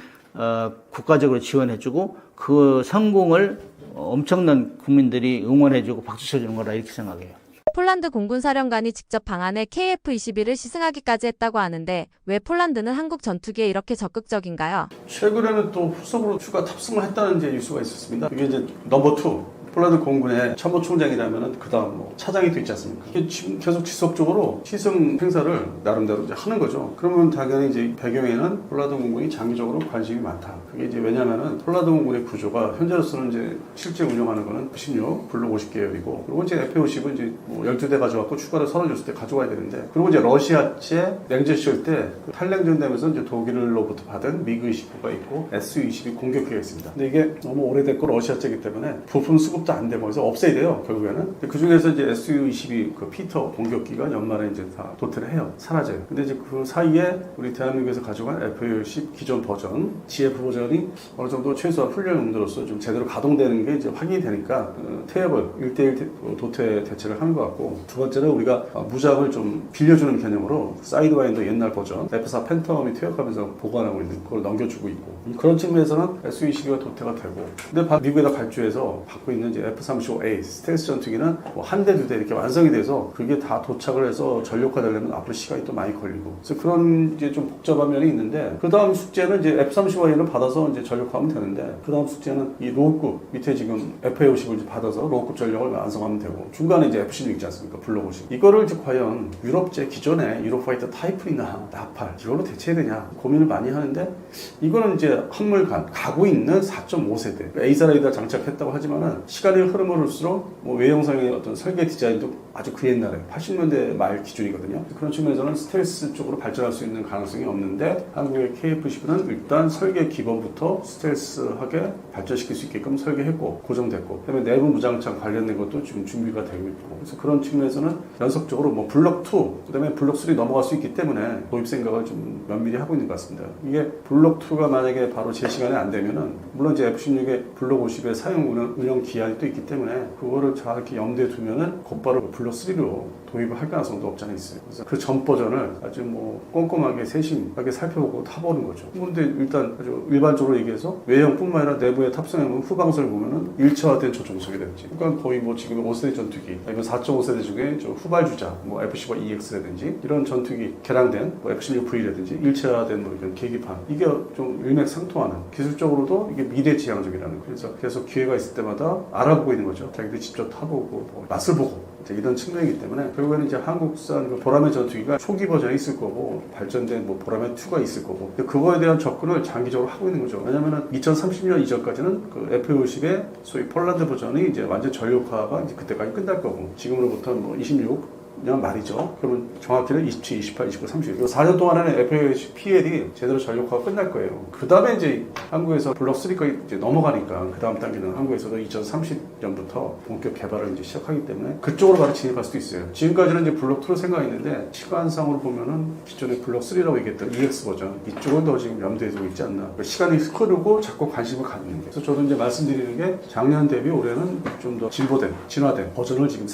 국가적으로 지원해주고 그 성공을 엄청난 국민들이 응원해주고 박수 쳐주는 거라 이렇게 생각해요. 폴란드 공군 사령관이 직접 방한해 KF-21을 시승하기까지 했다고 하는데 왜 폴란드는 한국 전투기에 이렇게 적극적인가요? 최근에는 또 후속으로 추가 탑승을 했다는 이제 뉴스가 있었습니다. 이게 이제 넘버 2. 폴란드 공군의 참모총장이라면 그 다음 뭐 차장이 또 있지 않습니까? 이게 지금 계속 지속적으로 시승 행사를 나름대로 이제 하는 거죠. 그러면 당연히 이제 배경에는 폴란드 공군이 장기적으로 관심이 많다. 그게 이제 왜냐면은 폴란드 공군의 구조가 현재로서는 이제 실제 운영하는 거는 F-16 블록 50계열이고, 그리고 이제 F-50은 이제 뭐 12대 가져왔고 추가로 36대 가져가야 되는데, 그리고 이제 러시아제 냉전 시절 때 탈냉전 되면서 이제 독일로부터 받은 미그 29가 있고 Su-22 공격기가 있습니다. 근데 이게 너무 오래됐고 러시아제이기 때문에 부품 수급 안 되고 그래서 없애야 돼요, 결국에는. 그 중에서 이제 Su-22 그 피터 공격기가 연말에 이제 다 도태를 해요. 사라져요. 근데 이제 그 사이에 우리 대한민국에서 가져간 F-10 기존 버전, GF 버전이 어느 정도 최소한 훈련 용도로서 좀 제대로 가동되는 게 이제 확인이 되니까 태엽을 1대1 도태 대체를 하는 것 같고, 두 번째는 우리가 무장을 좀 빌려주는 개념으로 사이드와인도 옛날 버전 F-4 팬텀이 퇴역하면서 보관하고 있는 그걸 넘겨주고 있고, 그런 측면에서는 Su-22가 도태가 되고, 근데 미국에다 발주해서 받고 있는 이제 F-35A 스텔스 전투기는 뭐 한 대, 두 대 이렇게 완성이 돼서 그게 다 도착을 해서 전력화되려면 앞으로 시간이 또 많이 걸리고, 그래서 그런 이제 좀 복잡한 면이 있는데, 그 다음 숙제는 이제 F-35A를 받아서 이제 전력화하면 되는데, 그 다음 숙제는 이 로우급 밑에 지금 FA-50을 이제 받아서 로우급 전력을 완성하면 되고, 중간에 이제 F-16 있지 않습니까? 블록 50. 이거를 이제 과연 유럽제 기존에 유로파이터 타이플이나 나팔 이걸로 대체해야 되냐 고민을 많이 하는데, 이거는 이제 한물간 가고 있는 4.5세대 A사 레이더 장착했다고 하지만은 시간 시간이 흐름을수록 뭐 외형상의 어떤 설계 디자인도 아주 그 옛날에 80년대 말 기준이거든요. 그런 측면에서는 스텔스 쪽으로 발전할 수 있는 가능성이 없는데 한국의 KF12는 일단 설계 기본부터 스텔스하게 발전시킬 수 있게끔 설계했고 고정됐고 그다음에 내부 무장창 관련된 것도 지금 준비가 되고 있고 그래서 그런 측면에서는 연속적으로 뭐 블록 2 그다음에 블록 3 넘어갈 수 있기 때문에 도입 생각을 좀 면밀히 하고 있는 것 같습니다. 이게 블록 2가 만약에 바로 제 시간에 안 되면은 물론 이제 F16의 블록 50의 사용 운영 기한이 또 있기 때문에 그거를 정확히 염두에 두면은 곧바로 블록 3로 도입을 할 가능성도 없지 않아 있어요. 그래서 그 전 버전을 아주 뭐 꼼꼼하게 세심하게 살펴보고 타보는 거죠. 근데 일단 아주 일반적으로 얘기해서 외형뿐만 아니라 내부의 탑승해보면 후방선을 보면은 일체화된 조종석이라든지 그러니까 거의 뭐 지금 5세대 전투기 아니면 4.5세대 중에 저 후발주자 뭐 F-15EX라든지 이런 전투기 개량된 뭐 F-16V라든지 일체화된 뭐 이런 계기판 이게 좀 일맥상통하는 기술적으로도 이게 미래지향적이라는 거예요. 그래서 계속 기회가 있을 때마다 알아보고 있는 거죠. 자기들이 직접 타보고 뭐 맛을 보고 이런 측면이기 때문에 결국에는 이제 한국산 그 보라매 전투기가 초기 버전이 있을 거고 발전된 뭐 보라매 2가 있을 거고 그거에 대한 접근을 장기적으로 하고 있는 거죠. 왜냐면은 2030년 이전까지는 그 F-50의 소위 폴란드 버전이 이제 완전 전력화가 이제 그때까지 끝날 거고 지금으로부터 뭐 26년 말이죠. 그러면 정확히는 27, 28, 29, 30. 이 4년 동안에는 F-50 PL이 제대로 전력화가 끝날 거예요. 그 다음에 이제 한국에서 블록 3까지 이제 넘어가니까 그 다음 단계는 한국에서도 2030년부터 본격 개발을 이제 시작하기 때문에 그쪽으로 바로 진입할 수도 있어요. 지금까지는 이제 블록 2로 생각했는데 시간상으로 보면은 기존의 블록 3라고 얘기했던 EX 버전 이쪽을 더 지금 염두에 두고 있지 않나. 시간이 흐르고 자꾸 관심을 갖는 게. 그래서 저도 이제 말씀드리는 게 작년 대비 올해는 좀 더 진보된, 진화된 버전을 지금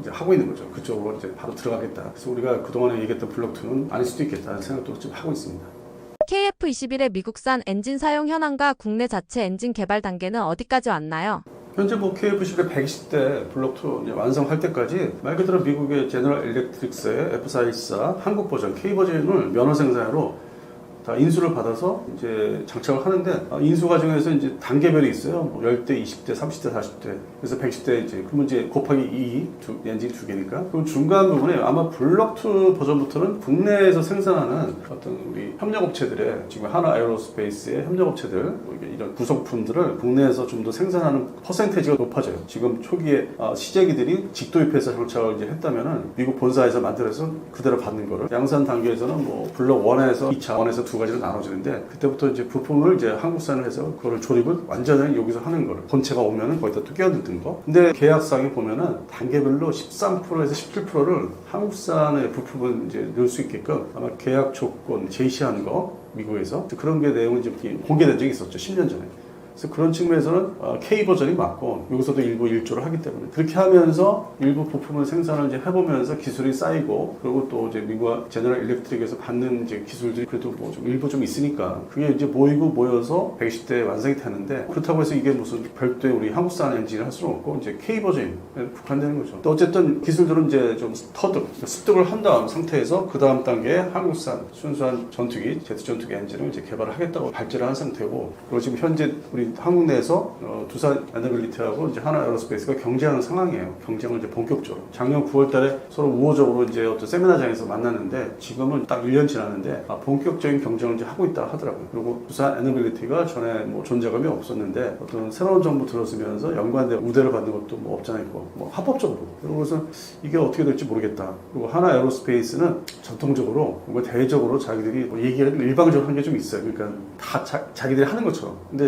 하고 있는 거죠. 그쪽으로 이제 바로 들어가겠다. 그래서 우리가 그동안에 얘기했던 블록 2는 아닐 수도 있겠다는 생각도 좀 하고 있습니다. KF21의 미국산 엔진 사용 현황과 국내 자체 엔진 개발 단계는 어디까지 왔나요? 현재 뭐 KF11의 120대 블록 2 완성할 때까지 말 그대로 미국의 제너럴 일렉트릭스의 F414 한국 버전 K 버전을 면허 생산으로 다 인수를 받아서 이제 장착을 하는데 인수 과정에서 이제 단계별이 있어요. 뭐 10대, 20대, 30대, 40대. 그래서 110대 이제 그러면 이제 곱하기 2 엔진이 두 개니까. 그럼 중간 부분에 아마 블록 2 버전부터는 국내에서 생산하는 어떤 우리 협력업체들의 지금 하나 에어로스페이스의 협력업체들 뭐 이런 구성품들을 국내에서 좀 더 생산하는 퍼센테이지가 높아져요. 지금 초기에 시제기들이 직도입해서 장착을 이제 했다면은 미국 본사에서 만들어서 그대로 받는 거를 양산 단계에서는 뭐 블록 1에서 2차, 1에서 두 가지로 나눠지는데 그때부터 이제 부품을 이제 한국산을 해서 그거를 조립을 완전히 여기서 하는 거를 본체가 오면은 거기다 또 끼워넣는 거. 근데 계약상에 보면은 단계별로 13%에서 17%를 한국산의 부품을 이제 넣을 수 있게끔 아마 계약 조건 제시한 거 미국에서 그런 게 내용이 이제 공개된 적이 있었죠. 10년 전에. 그래서 그런 측면에서는 K 버전이 맞고 여기서도 일부 일조를 하기 때문에 그렇게 하면서 일부 부품을 생산을 이제 해보면서 기술이 쌓이고 그리고 또 이제 미국 제너럴 일렉트릭에서 받는 이제 기술들이 그래도 뭐 좀 일부 좀 있으니까 그게 이제 모여서 120대 완성이 되는데 그렇다고 해서 이게 무슨 별도의 우리 한국산 엔진을 할 수는 없고 이제 K 버전에 국한되는 거죠. 또 어쨌든 기술들은 이제 좀 습득을 한 다음 상태에서 그 다음 단계에 한국산 순수한 전투기, 제트 전투기 엔진을 이제 개발을 하겠다고 발제를 한 상태고 그리고 지금 현재 우리 한국 내에서 두산 에너빌리티하고 이제 하나 에어로스페이스가 경쟁하는 상황이에요. 경쟁을 이제 본격적으로. 작년 9월달에 서로 우호적으로 이제 어떤 세미나장에서 만났는데 지금은 딱 1년 지났는데 본격적인 경쟁을 이제 하고 있다 하더라고요. 그리고 두산 에너빌리티가 전에 뭐 존재감이 없었는데 어떤 새로운 정부 들어서면서 연관된 우대를 받는 것도 뭐 없잖아 있고 뭐 합법적으로. 그래서 이게 어떻게 될지 모르겠다. 그리고 하나 에어로스페이스는 전통적으로 뭔가 대외적으로 자기들이 뭐 얘기를 일방적으로 한 게 좀 있어요. 그러니까 다 자기들이 하는 것처럼. 근데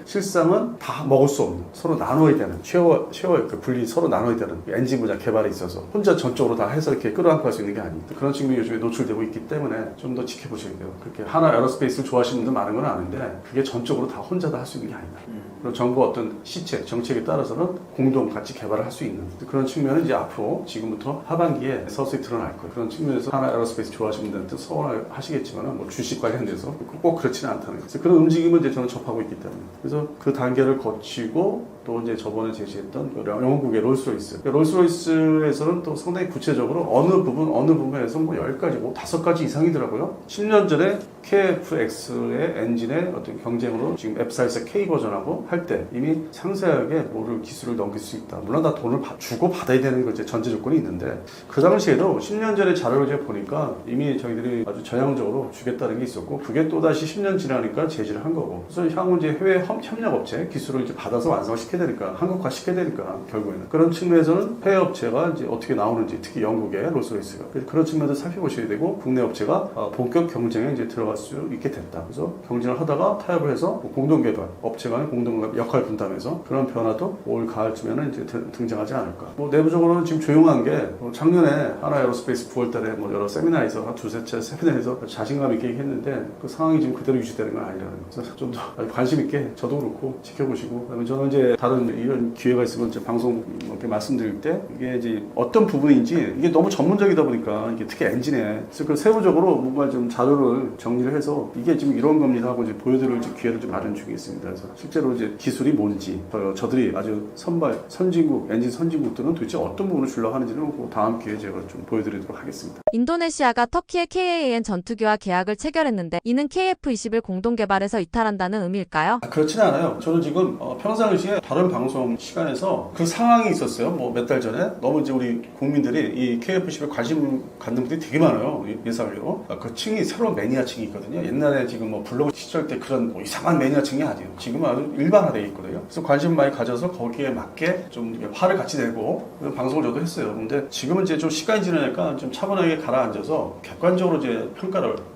실상은 다 먹을 수 없는 서로 나눠야 되는 쉐어 그 분리 서로 나눠야 되는 엔진 분야 개발에 있어서 혼자 전적으로 다 해서 이렇게 끌어안고 할 수 있는 게 아닙니다. 그런 측면이 요즘에 노출되고 있기 때문에 좀 더 지켜보셔야 돼요. 그렇게 하나 에어로스페이스를 좋아하시는 분들 많은 건 아는데 그게 전적으로 다 혼자 다 할 수 있는 게 아니다. 그리고 정부 어떤 시책, 정책에 따라서는 공동 같이 개발을 할 수 있는 그런 측면은 이제 앞으로 지금부터 하반기에 서서히 드러날 거예요. 그런 측면에서 하나 에어로스페이스 좋아하시는 분들한테 서운하시겠지만 뭐 주식 관련돼서 꼭 그렇지는 않다는 거예요. 그런 움직임을 이제 저는 접하고 있기 때문에 그래서 그 단계를 거치고 또 이제 저번에 제시했던 영국의 롤스로이스. 롤스로이스에서는 또 상당히 구체적으로 어느 부분에서 뭐 10가지, 뭐 5가지 이상이더라고요. 10년 전에 KF-X의 엔진의 어떤 경쟁으로 지금 F414 K 버전하고 할 때 이미 상세하게 뭐를 기술을 넘길 수 있다. 물론 다 돈을 주고 받아야 되는 거 이제 전제 조건이 있는데 그 당시에도 10년 전에 자료를 제가 보니까 이미 저희들이 아주 전향적으로 주겠다는 게 있었고 그게 또다시 10년 지나니까 제시를 한 거고 그래서 향후 이제 해외 협력업체 기술을 이제 받아서 완성시켜 시켜야 되니까, 한국화 시켜야 되니까, 결국에는. 그런 측면에서는 해외 업체가 이제 어떻게 나오는지, 특히 영국의 롤스로이스가. 그런 측면도 살펴보셔야 되고, 국내 업체가 본격 경쟁에 이제 들어갈 수 있게 됐다. 그래서 경쟁을 하다가 타협을 해서 공동개발, 업체 간의 공동개발 역할 분담해서 그런 변화도 올 가을쯤에는 이제 등장하지 않을까. 뭐 내부적으로는 지금 조용한 게, 작년에 하나에어로스페이스 9월달에 뭐 여러 세미나에서 한 두세 차례 세미나에서 자신감 있게 얘기했는데 그 상황이 지금 그대로 유지되는 건 아니라는 거. 그래서 좀 더 관심 있게 저도 그렇고 지켜보시고, 그다음에 저는 이제 다른 이런 기회가 있으면 이제 방송 이렇게 말씀드릴 때 이게 이제 어떤 부분인지 이게 너무 전문적이다 보니까 이게 특히 엔진에 그래서 그 세부적으로 뭔가 좀 자료를 정리를 해서 이게 지금 이런 겁니다 하고 이제 보여드릴 기회를 좀 마련 중에 있습니다. 그래서 실제로 이제 기술이 뭔지 저들이 아주 선진국 엔진 선진국들은 도대체 어떤 부분을 주려고 하는지는 그 다음 기회에 제가 좀 보여드리도록 하겠습니다. 인도네시아가 터키의 KAAN 전투기와 계약을 체결했는데 이는 KF-21 공동개발에서 이탈한다는 의미일까요? 그렇지는 않아요. 저는 지금 평상시에 다른 방송 시간에서 그 상황이 있었어요. 뭐 몇 달 전에 너무 이제 우리 국민들이 이 KF-11에 관심 갖는 분들이 되게 많아요. 예상외로. 그 층이 새로운 매니아층이 있거든요. 옛날에 지금 뭐 블로그 시절 때 그런 뭐 이상한 매니아층이 아니에요. 지금은 아주 일반화되어 있거든요. 그래서 관심 많이 가져서 거기에 맞게 좀 화를 같이 내고 그런 방송을 저도 했어요. 근데 지금은 이제 좀 시간이 지나니까 좀 차분하게 가라앉아서 객관적으로 이제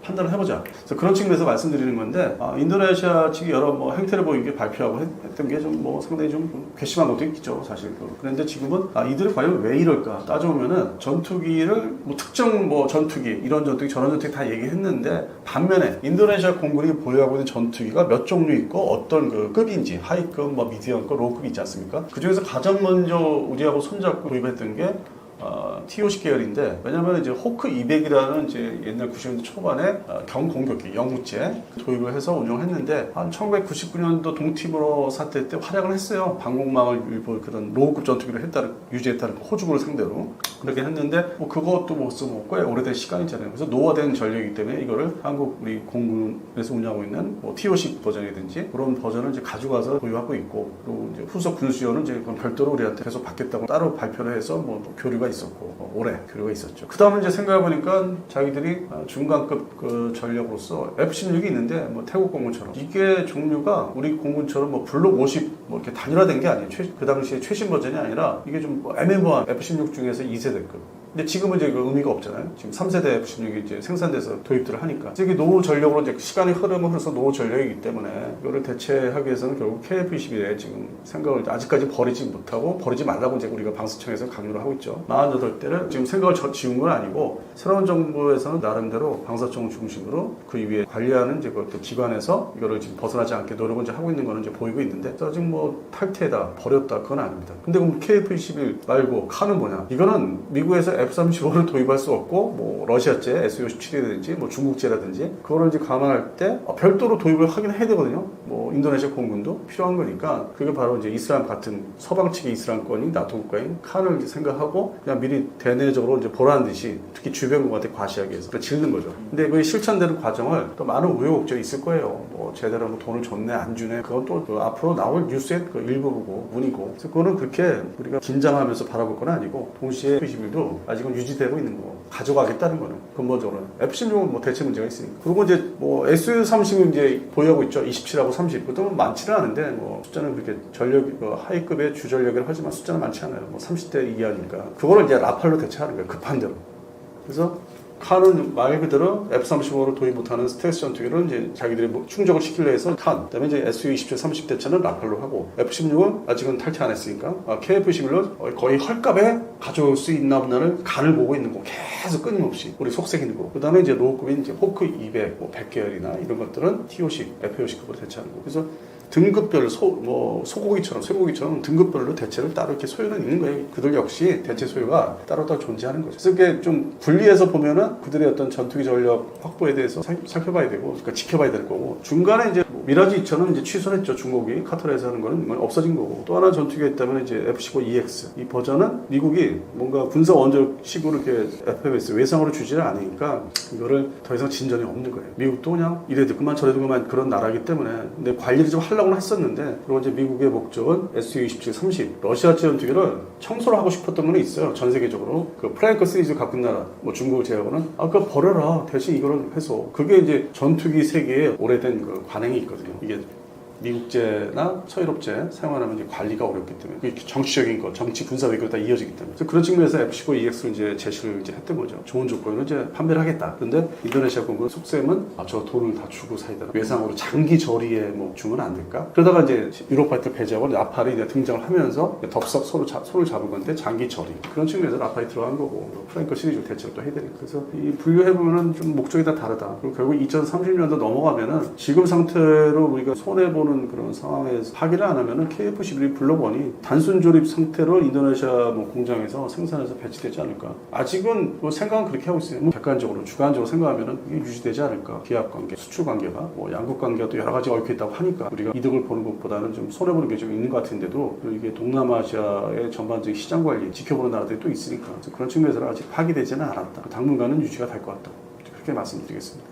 판단을 해보자. 그래서 그런 측면에서 말씀드리는 건데, 인도네시아 측이 여러 뭐 행태를 보인 게 발표하고 했던 게 좀 뭐 상당히 좀 괘씸한 것도 있죠, 사실. 그런데 지금은 이들이 과연 왜 이럴까 따져보면은 전투기를 뭐 특정 뭐 전투기, 이런 전투기, 저런 전투기 다 얘기했는데 반면에 인도네시아 공군이 보유하고 있는 전투기가 몇 종류 있고 어떤 그 급인지 하이급, 뭐 미디엄급, 로급이 있지 않습니까? 그 중에서 가장 먼저 우리하고 손잡고 도입했던 게 T50 계열인데, 왜냐면 이제 호크 200이라는 이제 옛날 90년대 초반에 경공격기 영구제 도입을 해서 운영했는데, 한 1999년도 동티모르 사태 때 활약을 했어요. 방공망을 일부 그런 로우급 전투기를 유지했다는 호주군을 상대로 그렇게 했는데, 뭐 그것도 못 쓰고 꽤 오래된 시간이잖아요. 그래서 노화된 전력이기 때문에 이거를 한국 우리 공군에서 운영하고 있는 뭐 T50 버전이든지 그런 버전을 이제 가져가서 보유하고 있고, 그리고 이제 후속 군수요는 이제 그건 별도로 우리한테 계속 받겠다고 따로 발표를 해서 뭐 교류가 있었고, 올해 교류가 있었죠. 그 다음에 이제 생각해보니까 자기들이 중간급 그 전력으로서 F-16이 있는데, 뭐 태국 공군처럼 이게 종류가 우리 공군처럼 뭐 블록 50 뭐 이렇게 단일화된 게 아니에요. 그 당시에 최신 버전이 아니라 이게 좀 애매모호한 F-16 중에서 2세대급. 근데 지금은 이제 그 의미가 없잖아요. 지금 3세대 F-16이 이제 생산돼서 도입들을 하니까. 이게 노후 전력으로 이제 시간이 흐르면서 노후 전력이기 때문에 이거를 대체하기 위해서는 결국 KF-21에 지금 생각을 아직까지 버리지 못하고, 버리지 말라고 이제 우리가 방수청에서 강요를 하고 있죠. 48대를 지금 생각을 지운 건 아니고, 새로운 정부에서는 나름대로 방사청 중심으로 그 위에 관리하는 이제 그 기관에서 이거를 지금 벗어나지 않게 노력을 이제 하고 있는 거는 이제 보이고 있는데, 지금 뭐 탈퇴다, 버렸다, 그건 아닙니다. 근데 그럼 KF-21 말고 칸은 뭐냐? 이거는 미국에서 F-35를 도입할 수 없고, 뭐 러시아제 Su-57이라든지 뭐 중국제라든지 그거를 이제 감안할 때 별도로 도입을 하긴 해야 되거든요. 뭐 인도네시아 공군도 필요한 거니까, 그게 바로 이제 이슬람 같은 서방 측의 이슬람권인 나토 국가인 칸을 이제 생각하고 그냥 미리 대내적으로 이제 보라는 듯이 특히 주변국한테 과시하기 위해서 짓는 거죠. 근데 그 실천되는 과정을 또 많은 우여곡절이 있을 거예요. 뭐 제대로 뭐 돈을 줬네 안 주네, 그건 또 그 앞으로 나올 뉴스의 그 일부고 문이고, 그래서 그거는 그렇게 우리가 긴장하면서 바라볼 건 아니고, 동시에 F-21도 아직은 유지되고 있는 거 가져가겠다는 거는 근본적으로는. F-16은 뭐 대체 문제가 있으니까. 그리고 이제 뭐 Su-30은 이제 보유하고 있죠. 27하고 30. 그것도 많지는 않은데, 뭐 숫자는 그렇게 하이급의 주전력이라고 하지만 숫자는 많지 않아요. 뭐 30대 이하니까. 그거를 이제 라팔로 대체하는 거예요. 급한 대로. 그래서 칸은 말 그대로 F-35로 도입 못하는 스텔스 전투기를 이제 자기들이 뭐 충족을 시키려 해서 칸, 그다음에 이제 Su-27, 30대차는 라팔로 하고, F-16은 아직은 탈퇴 안 했으니까 KF-21로 거의 헐값에 가져올 수 있나 없나를 간을 보고 있는 거, 계속 끊임없이 우리 속색이는 거. 그다음에 이제 로우급인 이제 호크 200, 뭐 100계열이나 이런 것들은 T-50, F-50급으로 대체하는 거. 그래서 등급별 소고기처럼 쇠고기처럼 등급별로 대체를 따로 이렇게 소유는 있는 거예요. 그들 역시 대체 소유가 따로따로 존재하는 거죠. 그래서 이게 좀 분리해서 보면은 그들의 어떤 전투기 전력 확보에 대해서 살펴봐야 되고, 그러니까 지켜봐야 될 거고, 중간에 이제 미라지 2000은 이제 취소했죠. 중국이 카타르에서 하는 거는 없어진 거고, 또 하나 전투기가 있다면 이제 F-15EX 이 버전은 미국이 뭔가 군사 원조식으로 이렇게 FMS 외상으로 주지를 않으니까 이거를 더 이상 진전이 없는 거예요. 미국도 그냥 이래도 그만 저래도 그만 그런 나라이기 때문에. 근데 관리를 좀 하려고는 했었는데, 그리고 이제 미국의 목적은 Su-27, 30 러시아 전투기를 청소를 하고 싶었던 건 있어요. 전 세계적으로 그 프랭크 시리즈 갖고 있는 나라, 뭐 중국을 제외하고는 그거 버려라, 대신 이거를 해서. 그게 이제 전투기 세계에 오래된 그 관행이 있거든요. 이게 미국제나 서유럽제 사용하면 이제 관리가 어렵기 때문에 그게 정치적인 거, 정치 군사외교로 다 이어지기 때문에 그래서 그런 측면에서 F-15EX를 이제 제시를 이제 했던 거죠. 좋은 조건으로 이제 판매를 하겠다. 그런데 인도네시아 공군 속셈은 저 돈을 다 주고 사야 되나? 외상으로 장기 저리에 뭐 주면 안 될까? 그러다가 이제 유럽 파이터 배제하고 라팔이 이제 등장을 하면서 덥석 손을 잡은 건데 장기 저리 그런 측면에서 라팔이 들어간 거고 프랭크 시리즈 대체로 또 해야 되니까 그래서 이 분류해보면 좀 목적이 다 다르다. 그리고 결국 2030년도 넘어가면은 지금 상태로 우리가 손해보는 그런 상황에서 파기를 안 하면은 KF-11이 불러보니 단순 조립 상태로 인도네시아 뭐 공장에서 생산해서 배치되지 않을까. 아직은 뭐 생각은 그렇게 하고 있어요. 뭐 객관적으로 주관적으로 생각하면은 이게 유지되지 않을까. 기업 관계, 수출 관계가 뭐 양국 관계가 또 여러 가지 얽혀 있다고 하니까 우리가 이득을 보는 것보다는 좀 손해 보는 게 좀 있는 것 같은데도 이게 동남아시아의 전반적인 시장 관리 지켜보는 나라들이 또 있으니까 그런 측면에서 아직 파기되지는 않았다. 당분간은 유지가 될 것 같다. 그렇게 말씀드리겠습니다.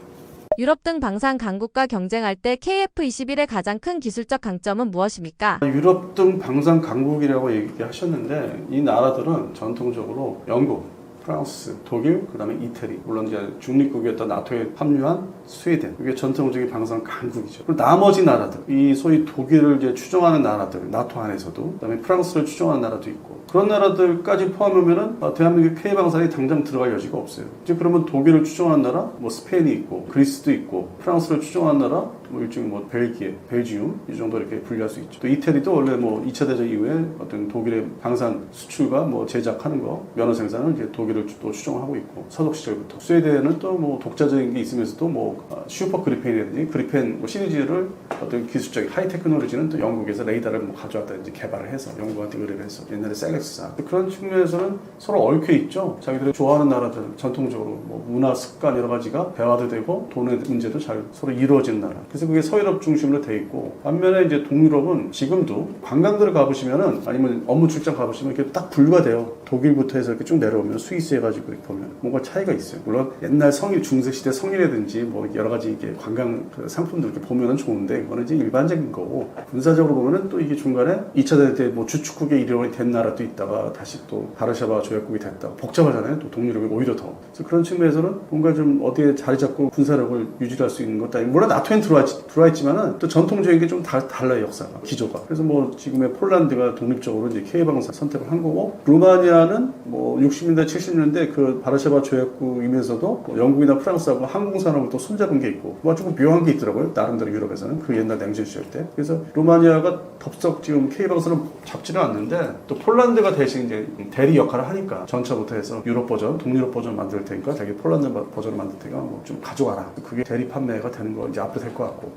유럽 등 방산 강국과 경쟁할 때 KF-21의 가장 큰 기술적 강점은 무엇입니까? 유럽 등 방산 강국이라고 얘기하셨는데 이 나라들은 전통적으로 영국, 프랑스, 독일, 그 다음에 이태리, 물론 이제 중립국이었던 나토에 합류한 스웨덴, 이게 전통적인 방산 강국이죠. 그리고 나머지 나라들, 이 소위 독일을 이제 추종하는 나라들, 나토 안에서도, 그 다음에 프랑스를 추종하는 나라도 있고, 그런 나라들까지 포함하면은 대한민국 K방산이 당장 들어갈 여지가 없어요. 이제 그러면 독일을 추종하는 나라, 뭐 스페인이 있고, 그리스도 있고, 프랑스를 추종하는 나라, 뭐 일종의 뭐 벨기에, 벨지움 이 정도 이렇게 분류할 수 있죠. 또 이태리도 원래 뭐 2차 대전 이후에 어떤 독일의 방산 수출과 뭐 제작하는 거, 면허 생산은 이제 독일을 또 추종하고 있고, 서독 시절부터. 스웨덴은 또 뭐 독자적인 게 있으면서도 뭐 슈퍼 그리펜이라든지 그리펜 뭐 시리즈를 어떤 기술적인 하이 테크놀로지는 또 영국에서 레이더를 뭐 가져왔다든지 개발을 해서 영국한테 의뢰를 해서 옛날에 셀렉스사 그런 측면에서는 서로 얽혀 있죠. 자기들이 좋아하는 나라들 전통적으로 뭐 문화 습관 여러 가지가 대화도 되고 돈의 문제도 잘 서로 이루어지는 나라. 그래서 그게 서유럽 중심으로 돼 있고 반면에 이제 동유럽은 지금도 관광들을 가보시면은 아니면 업무 출장 가보시면 이렇게 딱 분류가 돼요. 독일부터 해서 이렇게 쭉 내려오면 스위스 해가지고 이렇게 보면 뭔가 차이가 있어요. 물론 옛날 성일 중세 시대 성이라든지 뭐 여러 가지 이게 관광 상품들 이렇게 보면은 좋은데 이거는 이제 일반적인 거고 군사적으로 보면은 또 이게 중간에 2차 대전 때 뭐 주축국의 일원이 된 나라도 있다가 다시 또 바르샤바 조약국이 됐다가 복잡하잖아요. 또 동유럽이 오히려 더. 그래서 그런 측면에서는 뭔가 좀 어디에 자리 잡고 군사력을 유지할 수 있는 것도 아니고 물론 나토엔 들어와 있지만은 또 전통적인 게 좀 달라요 역사가 기조가. 그래서 뭐 지금의 폴란드가 독립적으로 이제 K방산 선택을 한 거고 루마니아는 뭐 60년대 70년대 그 바르샤바 조약국이면서도 뭐 영국이나 프랑스하고 항공산업을 또 손잡은 게 있고 뭐 조금 묘한 게 있더라고요. 나름대로 유럽에서는 그 옛날 냉전 시절 때. 그래서 루마니아가 덥석 지금 K방산을 잡지는 않는데 또 폴란드가 대신 이제 대리 역할을 하니까 전차부터 해서 유럽 버전, 동유럽 버전 만들 테니까 자기 폴란드 버전을 만들 테니까 뭐 좀 가져와라. 그게 대리 판매가 되는 거 이제 앞으로 될 것 같고.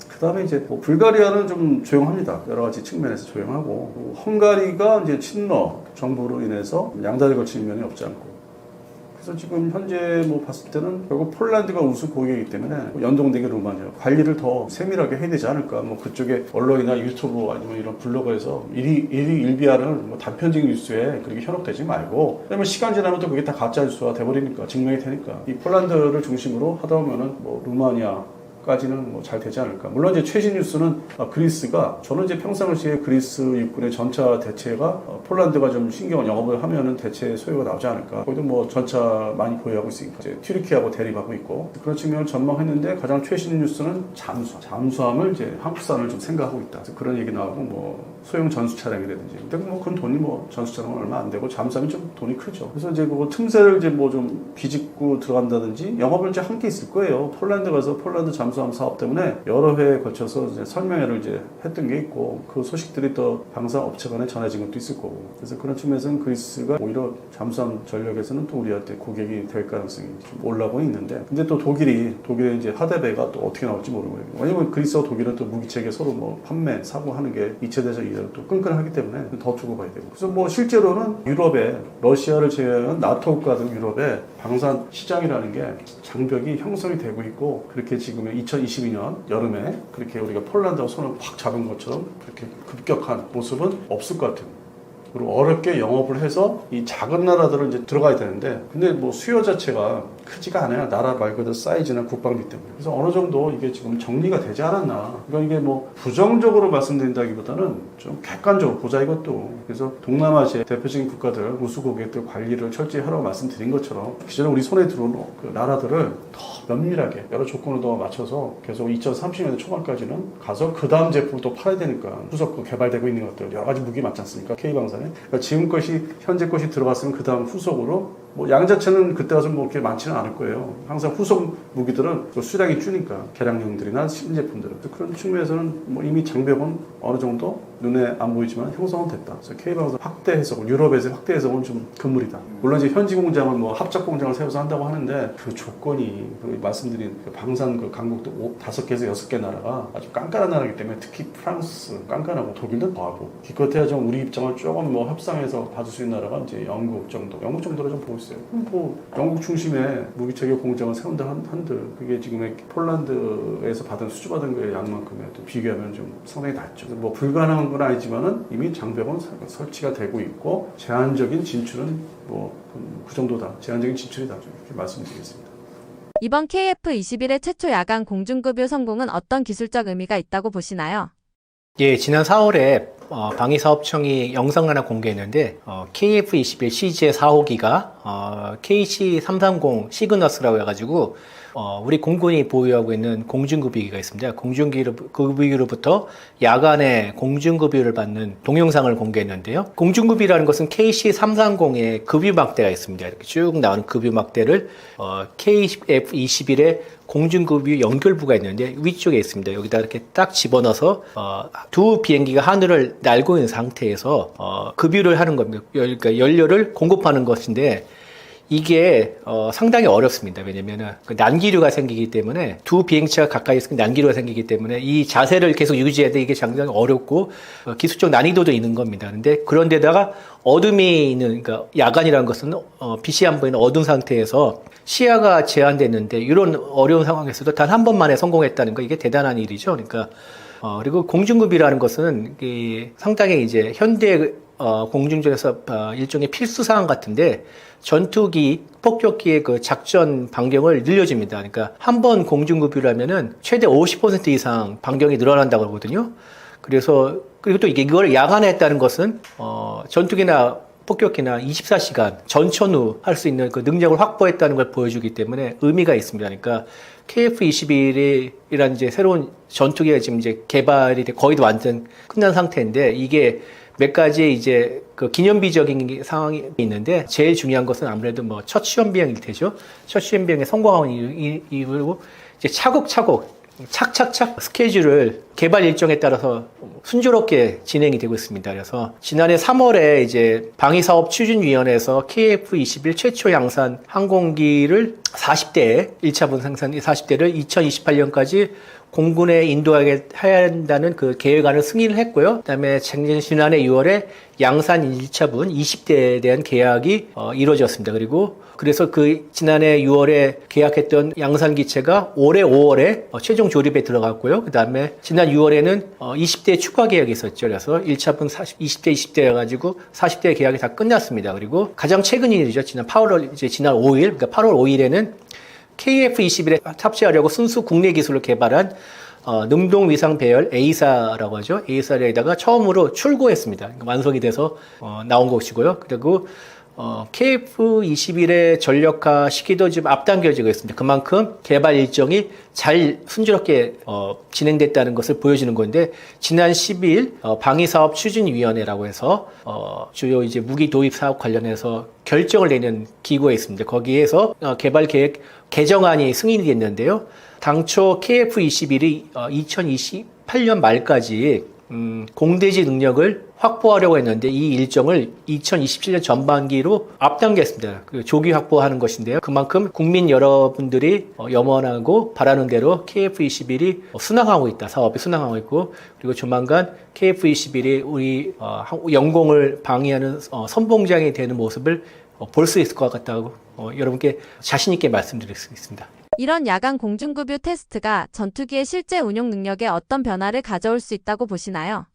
그 다음에 이제 뭐 불가리아는 좀 조용합니다. 여러 가지 측면에서 조용하고 헝가리가 이제 친러 정부로 인해서 양다리 걸치는 면이 없지 않고. 그래서 지금 현재 뭐 봤을 때는 결국 폴란드가 우수 고객이기 때문에 연동되게 루마니아 관리를 더 세밀하게 해야 되지 않을까. 뭐 그쪽에 언론이나 유튜브 아니면 이런 블로그에서 일비하를 뭐 단편적인 뉴스에 그렇게 현혹되지 말고 왜냐면 시간 지나면 또 그게 다 가짜 뉴스가 돼버리니까 증명이 되니까 이 폴란드를 중심으로 하다 보면은 뭐 루마니아 까지는 뭐 잘 되지 않을까. 물론 이제 최신 뉴스는 그리스가 저는 이제 평상시에 그리스 육군의 전차 대체가 폴란드가 좀 신경 영업을 하면은 대체 소요가 나오지 않을까. 거기도 뭐 전차 많이 보유하고 있으니까 이제 튀르키하고 대립하고 있고 그런 측면을 전망했는데 가장 최신 뉴스는 잠수함을 이제 한국산을 좀 생각하고 있다. 그런 얘기 나오고 뭐 소형 전수 차량이라든지. 근데 뭐 그건 돈이 뭐 전수 차량은 얼마 안 되고 잠수함이 좀 돈이 크죠. 그래서 이제 그 틈새를 이제 뭐 좀 비집고 들어간다든지 영업을 이제 한 게 있을 거예요. 폴란드 가서 폴란드 잠수함 사업 때문에 여러 회에 거쳐서 이제 설명회를 이제 했던 게 있고 그 소식들이 또 방산 업체 간에 전해진 것도 있을 거고 그래서 그런 측면에서는 그리스가 오히려 잠수함 전력에서는 또 우리한테 고객이 될 가능성이 좀 올라오고 있는데 근데 또 독일의 이제 하대배가 또 어떻게 나올지 모르고요. 왜냐면 그리스와 독일은 또 무기체계 서로 뭐 판매 사고하는 게 2차 대전 이후로 또 끈끈하기 때문에 더 두고 봐야 되고 그래서 뭐 실제로는 유럽에 러시아를 제외한 나토 국가 등 유럽에 방산 시장이라는 게 장벽이 형성이 되고 있고 그렇게 지금 2022년 여름에 그렇게 우리가 폴란드하고 손을 확 잡은 것처럼 그렇게 급격한 모습은 없을 것 같아요. 그리고 어렵게 영업을 해서 이 작은 나라들은 이제 들어가야 되는데, 근데 뭐 수요 자체가 크지가 않아요. 나라 말 그대로 사이즈나 국방비 때문에. 그래서 어느 정도 이게 지금 정리가 되지 않았나. 그러니까 이게 뭐 부정적으로 말씀드린다기보다는 좀 객관적으로 보자 이것도. 그래서 동남아시아 대표적인 국가들 우수 고객들 관리를 철저히 하라고 말씀드린 것처럼 기존에 우리 손에 들어온 그 나라들을 더 면밀하게 여러 조건을 더 맞춰서 계속 2030년대 초반까지는 가서 그 다음 제품을 또 팔아야 되니까 후속 그 개발되고 있는 것들 여러 가지 무기 맞지 않습니까? K방산에. 그러니까 지금 것이 현재 것이 들어갔으면 그 다음 후속으로 뭐 양 자체는 그때 가서 뭐 그렇게 많지는 않을 거예요. 항상 후속 무기들은 그 수량이 주니까 개량용들이나 신제품들은 그런 측면에서는 뭐 이미 장벽은 어느 정도 눈에 안 보이지만 형성은 됐다. 그래서 K방산 확대 해석은 유럽에서 확대 해석은 좀 금물이다. 물론 이제 현지 공장은 뭐 합작 공장을 세워서 한다고 하는데 그 조건이 말씀드린 그 방산 그 강국도 5개에서 6개 나라가 아주 깐깐한 나라이기 때문에 특히 프랑스 깐깐하고 독일도 더하고 기껏해야 좀 우리 입장을 조금 뭐 협상해서 봐줄 수 있는 나라가 이제 영국 정도로 좀 보고 있어요. 뭐 영국 중심의 무기체계 공장을 세운다 한들 그게 지금 폴란드에서 수주받은 거에 양만큼에 또 비교하면 좀 상당히 낮죠. 뭐 불가능한 건 아니지만은 이미 장벽은 설치가 되고 있고 제한적인 진출은 뭐 그 정도다. 제한적인 진출이다. 이렇게 말씀드리겠습니다. 이번 KF-21의 최초 야간 공중급유 성공은 어떤 기술적 의미가 있다고 보시나요? 예, 지난 4월에 방위사업청이 영상을 하나 공개했는데 KF-21 CJ 4호기가 KC-330 시그너스라고 해가지고 우리 공군이 보유하고 있는 공중급유기가 있습니다. 공중급유로부터 야간에 공중급유를 받는 동영상을 공개했는데요. 공중급유라는 것은 KC-330의 급유막대가 있습니다. 이렇게 쭉 나오는 급유막대를 KF-21의 공중급유 연결부가 있는데 위쪽에 있습니다. 여기다 이렇게 딱 집어넣어서 두 비행기가 하늘을 날고 있는 상태에서 급유를 하는 겁니다. 그러니까 연료를 공급하는 것인데 이게 상당히 어렵습니다. 왜냐면은 난기류가 생기기 때문에 두 비행체가 가까이 있으면 난기류가 생기기 때문에 이 자세를 계속 유지해야 돼. 이게 상당히 어렵고 기술적 난이도도 있는 겁니다. 근데 그런데다가 어둠이 있는 그러니까 야간이라는 것은 빛이 안 보이는 어두운 상태에서 시야가 제한됐는데 이런 어려운 상황에서도 단 한 번만에 성공했다는 거 이게 대단한 일이죠. 그러니까 그리고 공중급유라는 것은 상당히 이제 현대 공중전에서 일종의 필수 사항 같은데 전투기, 폭격기의 그 작전 반경을 늘려줍니다. 그러니까 한 번 공중급유라면은 최대 50% 이상 반경이 늘어난다고 하거든요. 그래서 그리고 또 이걸 야간에 했다는 것은 전투기나 폭격기나 24시간 전천후 할 수 있는 그 능력을 확보했다는 걸 보여주기 때문에 의미가 있습니다. 그러니까 KF-21이라는 이제 새로운 전투기가 지금 이제 개발이 거의 완전 끝난 상태인데 이게 몇 가지 이제 그 기념비적인 상황이 있는데 제일 중요한 것은 아무래도 뭐 첫 시험 비행일 테죠. 첫 시험 비행에 성공한 이후로 이제 차곡차곡 착착착 스케줄을 개발 일정에 따라서 순조롭게 진행이 되고 있습니다. 그래서 지난해 3월에 이제 방위사업추진위원회에서 KF-21 최초 양산 항공기를 40대 1차분 생산 40대를 2028년까지 공군에 인도해야 한다는 그 계획안을 승인을 했고요. 그다음에 지난해 6월에 양산 1차분 20대에 대한 계약이 이루어졌습니다. 그래서 그 지난해 6월에 계약했던 양산 기체가 올해 5월에 최종 조립에 들어갔고요. 그다음에 지난 6월에는 20대 추가 계약이 있었죠. 그래서 1차분 20대 해가지고 40대 계약이 다 끝났습니다. 그리고 가장 최근 일이죠. 지난 5일, 그러니까 8월 5일에는 KF-21에 탑재하려고 순수 국내 기술을 개발한 능동 위상 배열 A사라고 하죠. A사에다가 처음으로 출고했습니다. 그러니까 완성이 돼서 나온 것이고요. 그리고 KF-21의 전력화 시기도 지금 앞당겨지고 있습니다. 그만큼 개발 일정이 잘 순조롭게 진행됐다는 것을 보여주는 건데 지난 10일 방위사업 추진위원회라고 해서 주요 이제 무기 도입 사업 관련해서 결정을 내는 기구에 있습니다. 거기에서 개발 계획 개정안이 승인이 됐는데요. 당초 KF-21이 2028년 말까지 공대지 능력을 확보하려고 했는데 이 일정을 2027년 전반기로 앞당겼습니다. 조기 확보하는 것인데요. 그만큼 국민 여러분들이 염원하고 바라는 대로 KF-21이 순항하고 있다. 사업이 순항하고 있고 그리고 조만간 KF-21이 우리 영공을 방위하는 선봉장이 되는 모습을 볼 수 있을 것 같다고 여러분께 자신 있게 말씀드릴 수 있습니다. 이런 야간 공중급유 테스트가 전투기의 실제 운용 능력에 어떤 변화를 가져올 수 있다고 보시나요?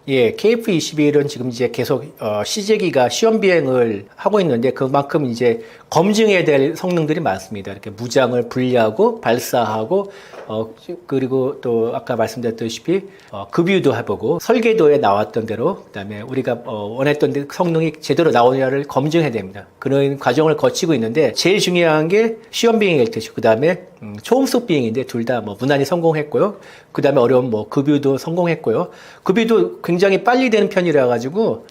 예, KF-21은 지금 이제 계속 시제기가 시험 비행을 하고 있는데 그만큼 이제 검증해야 될 성능들이 많습니다. 이렇게 무장을 분리하고 발사하고 그리고 또 아까 말씀드렸다시피 급유도 해보고 설계도에 나왔던 대로 그다음에 우리가 원했던 데 성능이 제대로 나오느냐를 검증해야 됩니다. 그런 과정을 거치고 있는데 제일 중요한 게 시험 비행일 테죠. 그다음에 초음속 비행인데 둘 다 뭐 무난히 성공했고요. 그다음에 어려운 뭐 급유도 성공했고요. 급유도 굉장히 빨리 되는 편이라 가지고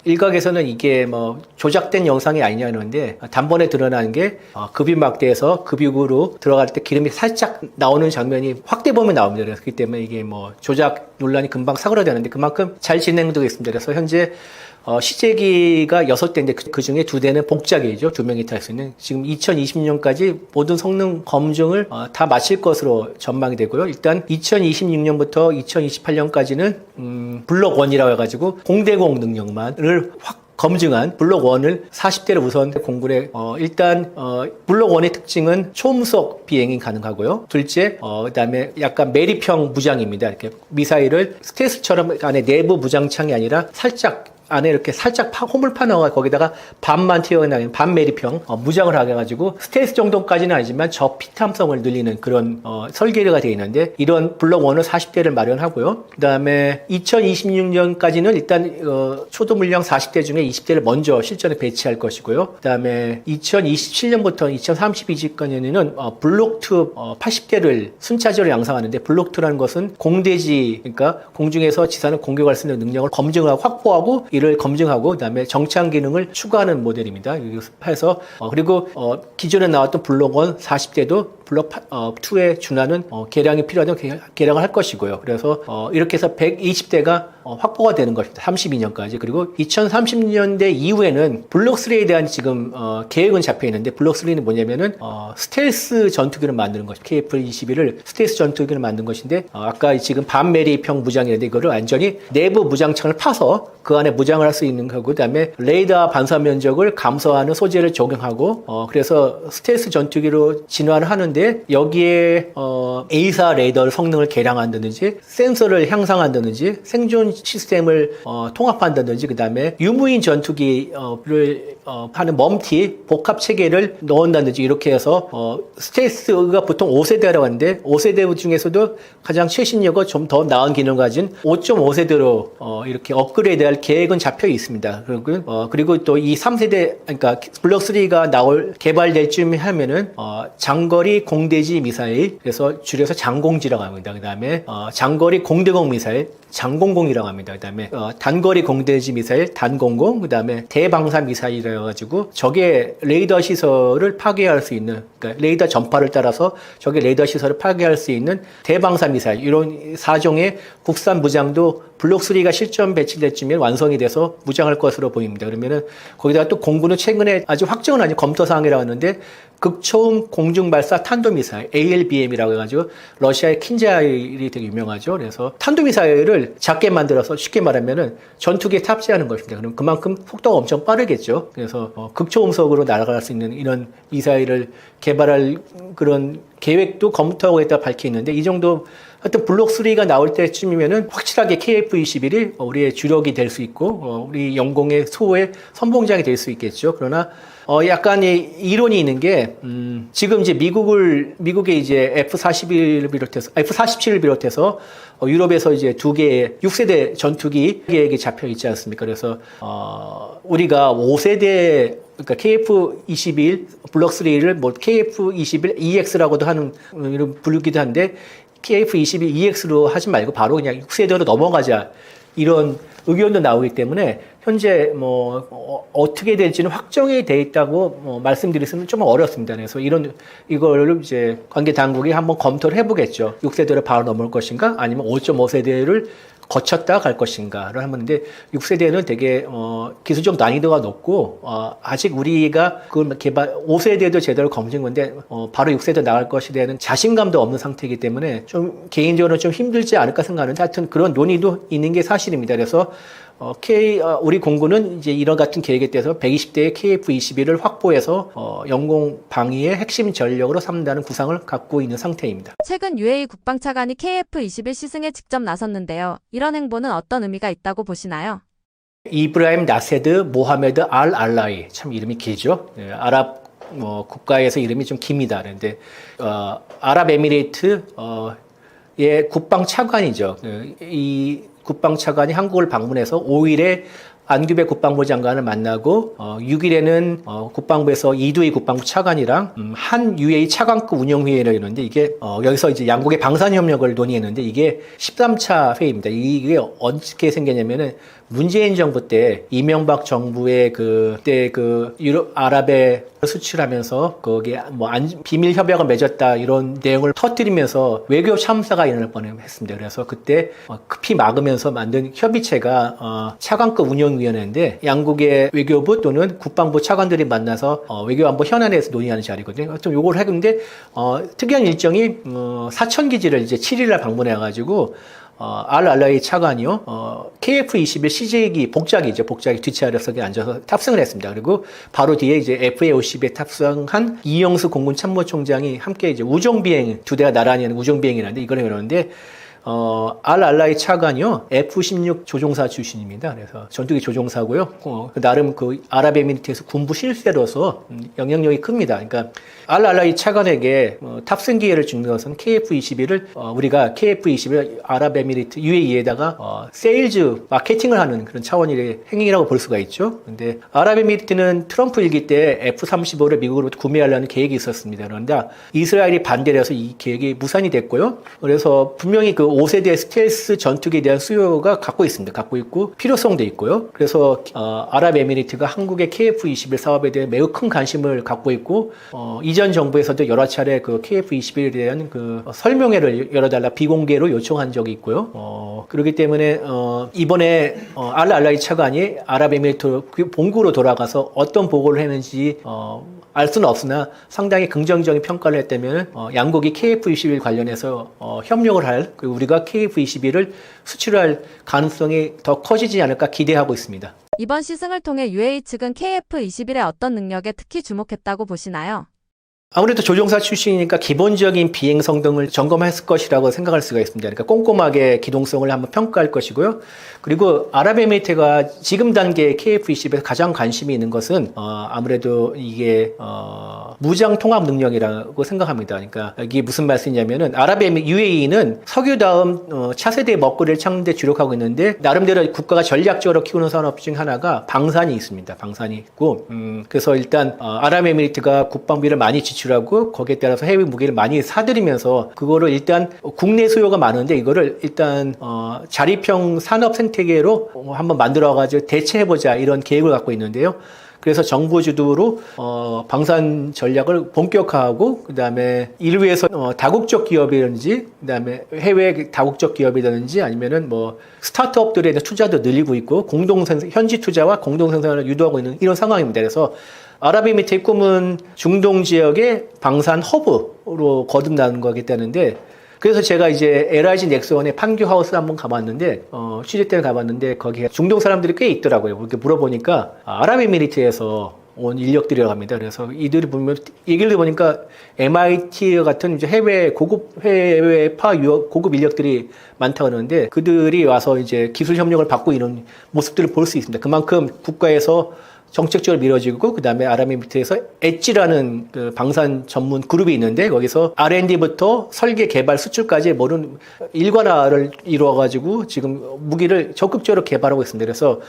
일각에서는 이게 뭐 조작된 영상이 아니냐는데 단번에 드러나는 게 급유 막대에서 급유구로 들어갈 때 기름이 살짝 나오는 장면이 확대 보면 나옵니다. 그렇기 때문에 이게 뭐 조작 논란이 금방 사그라드는데 그만큼 잘 진행되고 있습니다. 그래서 현재 시제기가 6대인데 그 중에 2대는 복작이죠. 2명이 탈 수 있는. 지금 2020년까지 모든 성능 검증을 다 마칠 것으로 전망이 되고요. 일단 2026년부터 2028년까지는 블록 1이라고 해가지고 공대공 능력만을 확 검증한 블록 1을 40대를 우선 공군에 일단 블록 1의 특징은 초음속 비행이 가능하고요. 둘째 그다음에 약간 매립형 무장입니다. 이렇게 미사일을 스텔스처럼 안에 내부 무장창이 아니라 살짝 안에 이렇게 살짝 홈을 파넣어 거기다가 반만 튀어나온 반매립형 무장을 하게 해가지고 스텔스 정도까지는 아니지만 저 피탐성을 늘리는 그런 설계가 되어 있는데 이런 블록 1을 40대를 마련하고요. 그 다음에 2026년까지는 일단 초도 물량 40대 중에 20대를 먼저 실전에 배치할 것이고요. 그 다음에 2027년부터 2032년까지는 블록 2 80대를 순차적으로 양성하는데 블록 2라는 것은 공대지 그러니까 공중에서 지상을 공격할 수 있는 능력을 검증하고 확보하고 이를 검증하고 그다음에 정찰 기능을 추가하는 모델입니다. 해서 그리고 기존에 나왔던 블록 1 40대도 블록 2에 준하는 개량이 필요하다면 개량을 할 것이고요. 그래서 이렇게 해서 120대가 확보가 되는 것입니다. 32년까지. 그리고 2030년대 이후에는 블록 3에 대한 지금 계획은 잡혀 있는데 블록 3는 뭐냐면은 스텔스 전투기를 만드는 것입니다. KF-21을 스텔스 전투기를 만든 것인데 아까 지금 반매립형 무장이었는데 이거를 완전히 내부 무장창을 파서 그 안에 무장을 할 수 있는 거고 그다음에 레이더 반사 면적을 감소하는 소재를 적용하고 그래서 스텔스 전투기로 진화를 하는데 여기에 A사 레이더 성능을 개량한다든지 센서를 향상한다든지 생존 시스템을 통합한다든지 그다음에 유무인 전투기를 하는 멈티 복합 체계를 넣는다든지 이렇게 해서 스텔스가 보통 5세대라고 하는데 5세대 중에서도 가장 최신력과 좀 더 나은 기능을 가진 5.5세대로 이렇게 업그레이드할 계획은 잡혀 있습니다. 그리고 또 이 3세대 그러니까 블록 3가 개발될 쯤 하면은 장거리 공대지 미사일 그래서 줄여서 장공지라고 합니다. 그다음에 장거리 공대공 미사일 장공공이라고 합니다. 그다음에 단거리 공대지 미사일 단공공 그다음에 대방사 미사일이라 가지고 적의 레이더 시설을 파괴할 수 있는 그러니까 레이더 전파를 따라서 적의 레이더 시설을 파괴할 수 있는 대방사 미사일 이런 4종의 국산 무장도 블록 3가 실전 배치될 쯤에 완성이 돼서 무장할 것으로 보입니다. 그러면은 거기다가 또 공군은 최근에 아주 확정은 아닌 검토 사항이라고 하는데 극초음 공중발사 탄도미사일 ALBM이라고 해가지고 러시아의 킨자일이 되게 유명하죠. 그래서 탄도미사일을 작게 만들어서 쉽게 말하면은 전투기에 탑재하는 것입니다. 그럼 그만큼 속도가 엄청 빠르겠죠. 그래서 극초음속으로 날아갈 수 있는 이런 미사일을 개발할 그런 계획도 검토하고 있다고 밝혀 있는데 이 정도 하여튼 블록 3가 나올 때쯤이면은 확실하게 KF-21이 우리의 주력이 될 수 있고 우리 영공의 소의 선봉장이 될 수 있겠죠. 그러나 약간의 이론이 있는 게 지금 이제 미국의 이제 F-47을 비롯해서 유럽에서 이제 2개의 6세대 전투기 계획이 잡혀 있지 않습니까? 그래서 우리가 5세대 그러니까 KF-21 블록 3를 뭐 KF-21 EX라고도 하는 이런 부르기도 한데 KF-21 EX로 하지 말고 바로 그냥 6세대로 넘어가자 이런 의견도 나오기 때문에 현재 뭐 어떻게 될지는 확정이 돼 있다고 말씀드리기는 좀 어렵습니다. 그래서 이거를 이제 관계 당국이 한번 검토를 해보겠죠. 6세대를 바로 넘을 것인가, 아니면 5.5세대를 거쳤다 갈 것인가를 하는데 6세대는 되게 기술적 난이도가 높고 아직 우리가 그걸 개발 5세대도 제대로 검증인데 바로 6세대 나갈 것에 대한 자신감도 없는 상태이기 때문에 좀 개인적으로 좀 힘들지 않을까 생각하는데 하여튼 그런 논의도 있는 게 사실입니다. 그래서 우리 공군은 이제 이런 같은 계획에 대해서 120대의 KF-21을 확보해서 영공 방위의 핵심 전력으로 삼는다는 구상을 갖고 있는 상태입니다. 최근 UAE 국방차관이 KF-21 시승에 직접 나섰는데요. 이런 행보는 어떤 의미가 있다고 보시나요? 이브라임 나세드 모하메드 알 알라이, 참 이름이 길죠. 아랍 국가에서 이름이 좀 깁니다. 그런데 아랍에미레이트의 국방차관이죠. 이 국방차관이 한국을 방문해서 5일에 안규배 국방부 장관을 만나고 6일에는 국방부에서 이두희 국방부 차관이랑 한 UAE 차관급 운영회의를 했는데 이게 여기서 이제 양국의 방산협력을 논의했는데 이게 13차 회의입니다. 이게 어떻게 생겼냐면은 문재인 정부 때 이명박 정부의 그때 유럽 아랍에 수출하면서 거기에 비밀 협약을 맺었다 이런 내용을 터뜨리면서 외교 참사가 일어날 뻔했습니다. 그래서 그때 급히 막으면서 만든 협의체가 차관급 운영위원회인데 양국의 외교부 또는 국방부 차관들이 만나서 외교안보 현안에 대해서 논의하는 자리거든요. 하여튼 요걸 했는데 특이한 일정이 사천 기지를 이제 7일날 방문해가지고 알 알라이 차관이요, KF-21 CJ기 복작이죠. 복작이 뒷차례석에 앉아서 탑승을 했습니다. 그리고 바로 뒤에 이제 FA-50에 탑승한 이영수 공군 참모총장이 함께 이제 우정비행, 두 대가 나란히 하는 우정비행이라는데 이걸 해오는데, 알 알라이 차관이요, F-16 조종사 출신입니다. 그래서 전투기 조종사고요. 나름 아랍에미리트에서 군부 실세로서 영향력이 큽니다. 그러니까 알 알라이 차관에게 탑승 기회를 주는 것은 KF-21을 우리가 KF-21을 아랍에미리트 UAE에다가 세일즈 마케팅을 하는 그런 차원의 행위라고 볼 수가 있죠. 근데 아랍에미리트는 트럼프 일기 때 F-35를 미국으로부터 구매하려는 계획이 있었습니다. 그런데 이스라엘이 반대를 해서 이 계획이 무산이 됐고요. 그래서 분명히 5세대 스텔스 전투기에 대한 수요가 갖고 있습니다. 갖고 있고 필요성도 있고요. 그래서 아랍에미리트가 한국의 KF-21 사업에 대해 매우 큰 관심을 갖고 있고 이전 정부에서도 여러 차례 KF-21에 대한 설명회를 열어달라 비공개로 요청한 적이 있고요. 그렇기 때문에 이번에 알 알라이 차관이 아랍에미리트 본국으로 돌아가서 어떤 보고를 했는지 알 수는 없으나 상당히 긍정적인 평가를 했다면 양국이 KF-21 관련해서 협력을 할, 그리고 우리가 KF-21을 수출할 가능성이 더 커지지 않을까 기대하고 있습니다. 이번 시승을 통해 UAE 측은 KF-21의 어떤 능력에 특히 주목했다고 보시나요? 아무래도 조종사 출신이니까 기본적인 비행성 등을 점검했을 것이라고 생각할 수가 있습니다. 그러니까 꼼꼼하게 기동성을 한번 평가할 것이고요. 그리고 아랍에미리트가 지금 단계의 KF-21에서 가장 관심이 있는 것은 아무래도 이게 무장 통합 능력이라고 생각합니다. 그러니까 이게 무슨 말씀이냐면은 UAE는 석유 다음 차세대 먹거리를 찾는 데 주력하고 있는데 나름대로 국가가 전략적으로 키우는 산업 중 하나가 방산이 있습니다. 방산이 있고 그래서 일단 아랍에미리트가 국방비를 많이 지출하고 거기에 따라서 해외 무기를 많이 사들이면서 그거를 일단 국내 수요가 많은데 이거를 일단 자립형 산업 생태계로 한번 만들어가지고 대체해보자 이런 계획을 갖고 있는데요. 그래서 정부 주도로 방산 전략을 본격화하고 그다음에 인류에서 다국적 기업이라든지 그다음에 해외 다국적 기업이라든지 아니면은 스타트업들에 대한 투자도 늘리고 있고 현지 투자와 공동 생산을 유도하고 있는 이런 상황입니다. 그래서 아랍에미리트의 꿈은 중동 지역의 방산 허브로 거듭나는 거겠다는데 그래서 제가 이제 LIG 넥스원의 판교 하우스 한번 가봤는데 취재 때문에 가봤는데 거기에 중동 사람들이 꽤 있더라고요. 그렇게 물어보니까 아랍에미리트에서 온 인력들이라고 합니다. 그래서 이들이 보면 얘기를 들어보니까 MIT 같은 이제 해외파 고급 인력들이 많다고 하는데 그들이 와서 이제 기술 협력을 받고 이런 모습들을 볼 수 있습니다. 그만큼 국가에서 정책적으로 밀어지고 그다음에 아랍에미리트에서 엣지라는 방산 전문 그룹이 있는데 거기서 R&D부터 설계, 개발, 수출까지 모든 일관화를 이루어가지고 지금 무기를 적극적으로 개발하고 있습니다. 그래서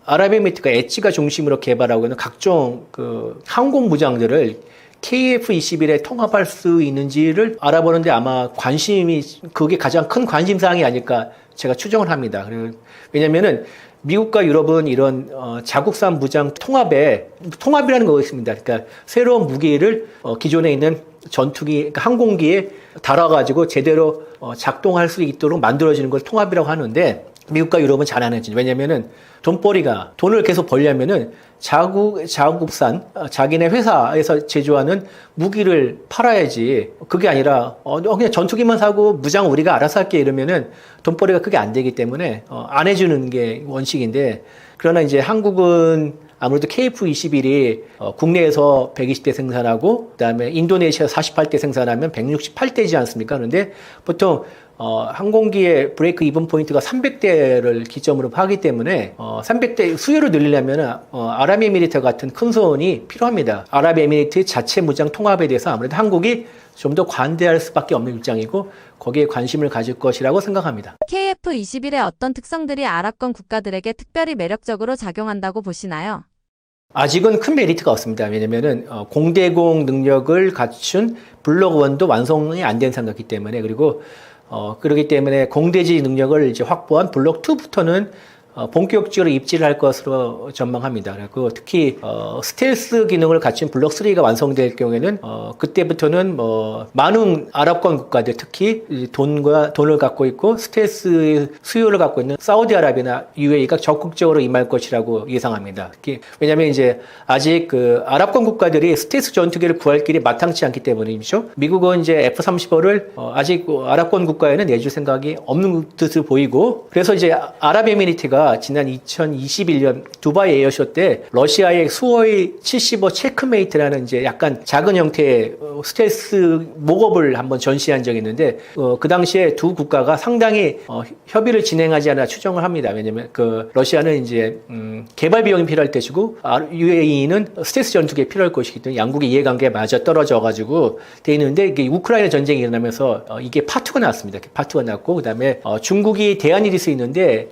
아랍에미리트가 엣지가 중심으로 개발하고 있는 각종 항공 무장들을 KF-21에 통합할 수 있는지를 알아보는데 아마 그게 가장 큰 관심사항이 아닐까 제가 추정을 합니다. 왜냐면은 미국과 유럽은 이런 자국산 무장 통합이라는 거가 있습니다. 그러니까 새로운 무기를 기존에 있는 전투기, 그러니까 항공기에 달아가지고 제대로 작동할 수 있도록 만들어지는 걸 통합이라고 하는데 미국과 유럽은 잘 안 해주죠. 왜냐면은 돈벌이가 돈을 계속 벌려면은 자국산 자기네 회사에서 제조하는 무기를 팔아야지. 그게 아니라 그냥 전투기만 사고 무장 우리가 알아서 할게 이러면은 돈벌이가 크게 안 되기 때문에 안 해주는 게 원칙인데, 그러나 이제 한국은 아무래도 KF-21이 국내에서 120대 생산하고 그다음에 인도네시아 48대 생산하면 168대지 않습니까? 그런데 보통 항공기의 브레이크 이븐 포인트가 300대를 기점으로 하기 때문에 300대 수요를 늘리려면 아랍에미리트 같은 큰 손이 필요합니다. 아랍에미리트 자체 무장 통합에 대해서 아무래도 한국이 좀 더 관대할 수밖에 없는 입장이고 거기에 관심을 가질 것이라고 생각합니다. KF-21의 어떤 특성들이 아랍권 국가들에게 특별히 매력적으로 작용한다고 보시나요? 아직은 큰 메리트가 없습니다. 왜냐면은 공대공 능력을 갖춘 블록 1도 완성이 안 된 상태이기 때문에, 그리고 그렇기 때문에 공대지 능력을 이제 확보한 블록 2부터는 본격적으로 입지를 할 것으로 전망합니다. 그리고 특히 스텔스 기능을 갖춘 블록 3가 완성될 경우에는 그때부터는 많은 아랍권 국가들, 특히 돈을 갖고 있고 스텔스 수요를 갖고 있는 사우디아라비아나 UAE가 적극적으로 임할 것이라고 예상합니다. 특히 왜냐하면 이제 아직 그 아랍권 국가들이 스텔스 전투기를 구할 길이 마땅치 않기 때문이죠. 미국은 이제 F-35를 아직 아랍권 국가에는 내줄 생각이 없는 듯을 보이고, 그래서 이제 아랍에미리트가 지난 2021년 두바이 에어쇼 때 러시아의 수호이 75 체크메이트라는 이제 약간 작은 형태의 스텔스 목업을 한번 전시한 적이 있는데, 그 당시에 두 국가가 상당히 협의를 진행하지 않아 추정을 합니다. 왜냐면 그 러시아는 이제 개발 비용이 필요할 때시고 UAE는 스텔스 전투기에 필요할 것이기 때문에 양국의 이해관계가 맞아 떨어져 가지고 돼 있는데, 이게 우크라이나 전쟁이 일어나면서 이게 파트가 나왔습니다. 파트가 났고, 그다음에 중국이 대안이 될 수 있는데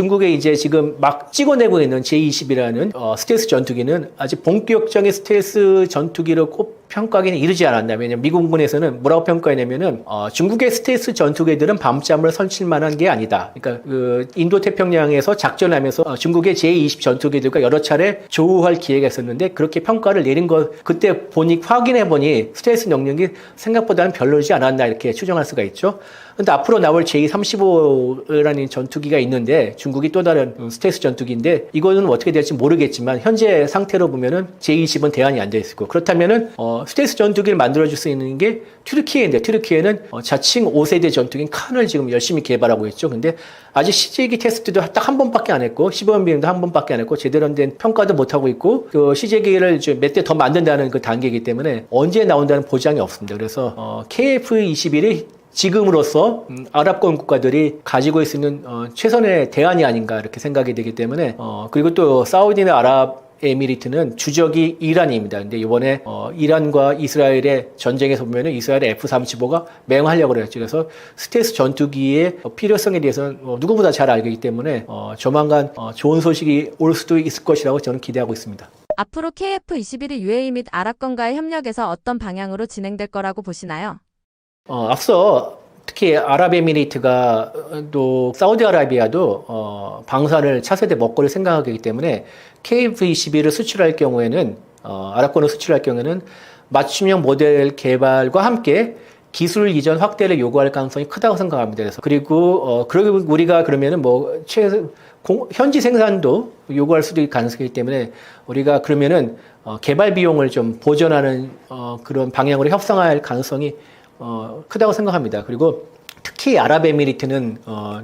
중국에 이제 지금 막 찍어내고 있는 J-20이라는 스텔스 전투기는 아직 본격적인 스텔스 전투기로 꼽 평가하기는 이르지 않았나. 왜냐면 미국군에서는 뭐라고 평가했냐면은 중국의 스텔스 전투기들은 밤잠을 설칠 만한 게 아니다. 그러니까 그 인도 태평양에서 작전하면서 중국의 J-20 전투기들과 여러 차례 조우할 기회가 있었는데 그렇게 평가를 내린 거, 그때 확인해 보니 스텔스 능력이 생각보다는 별로지 않았나 이렇게 추정할 수가 있죠. 근데 앞으로 나올 J-35라는 전투기가 있는데 중국이 또 다른 스텔스 전투기인데 이거는 어떻게 될지 모르겠지만 현재 상태로 보면은 J-20은 대안이 안 돼 있고, 그렇다면은 스텔스 전투기를 만들어줄 수 있는 게 튀르키예인데, 튀르키예는 자칭 5세대 전투기인 칸을 지금 열심히 개발하고 있죠. 근데 아직 시제기 테스트도 딱 한 번밖에 안 했고 시범 비행도 한 번밖에 안 했고 제대로 된 평가도 못 하고 있고, 그 시제기를 몇 대 더 만든다는 그 단계이기 때문에 언제 나온다는 보장이 없습니다. 그래서 KF-21이 지금으로서 아랍권 국가들이 가지고 있는 최선의 대안이 아닌가 이렇게 생각이 되기 때문에, 그리고 또 사우디나 아랍에미리트는 주적이 이란입니다. 근데 이번에 이란과 이스라엘의 전쟁에서 보면은 이스라엘의 F-35가 맹하려고 그랬죠. 그래서 스텔스 전투기의 필요성에 대해서는 누구보다 잘 알기 때문에 조만간 좋은 소식이 올 수도 있을 것이라고 저는 기대하고 있습니다. 앞으로 KF-21이 UAE 및 아랍권과의 협력에서 어떤 방향으로 진행될 거라고 보시나요? 앞서 특히 아랍에미리트가 또 사우디아라비아도 방산을 차세대 먹거리 생각하기 때문에 KF-21을 수출할 경우에는 아랍권을 수출할 경우에는 맞춤형 모델 개발과 함께 기술 이전 확대를 요구할 가능성이 크다고 생각합니다. 그래서 그리고 우리가 그러면은 현지 생산도 요구할 수도 있을 가능성이기 때문에 우리가 그러면은 개발 비용을 좀 보전하는 그런 방향으로 협상할 가능성이 크다고 생각합니다. 그리고 특히 아랍에미리트는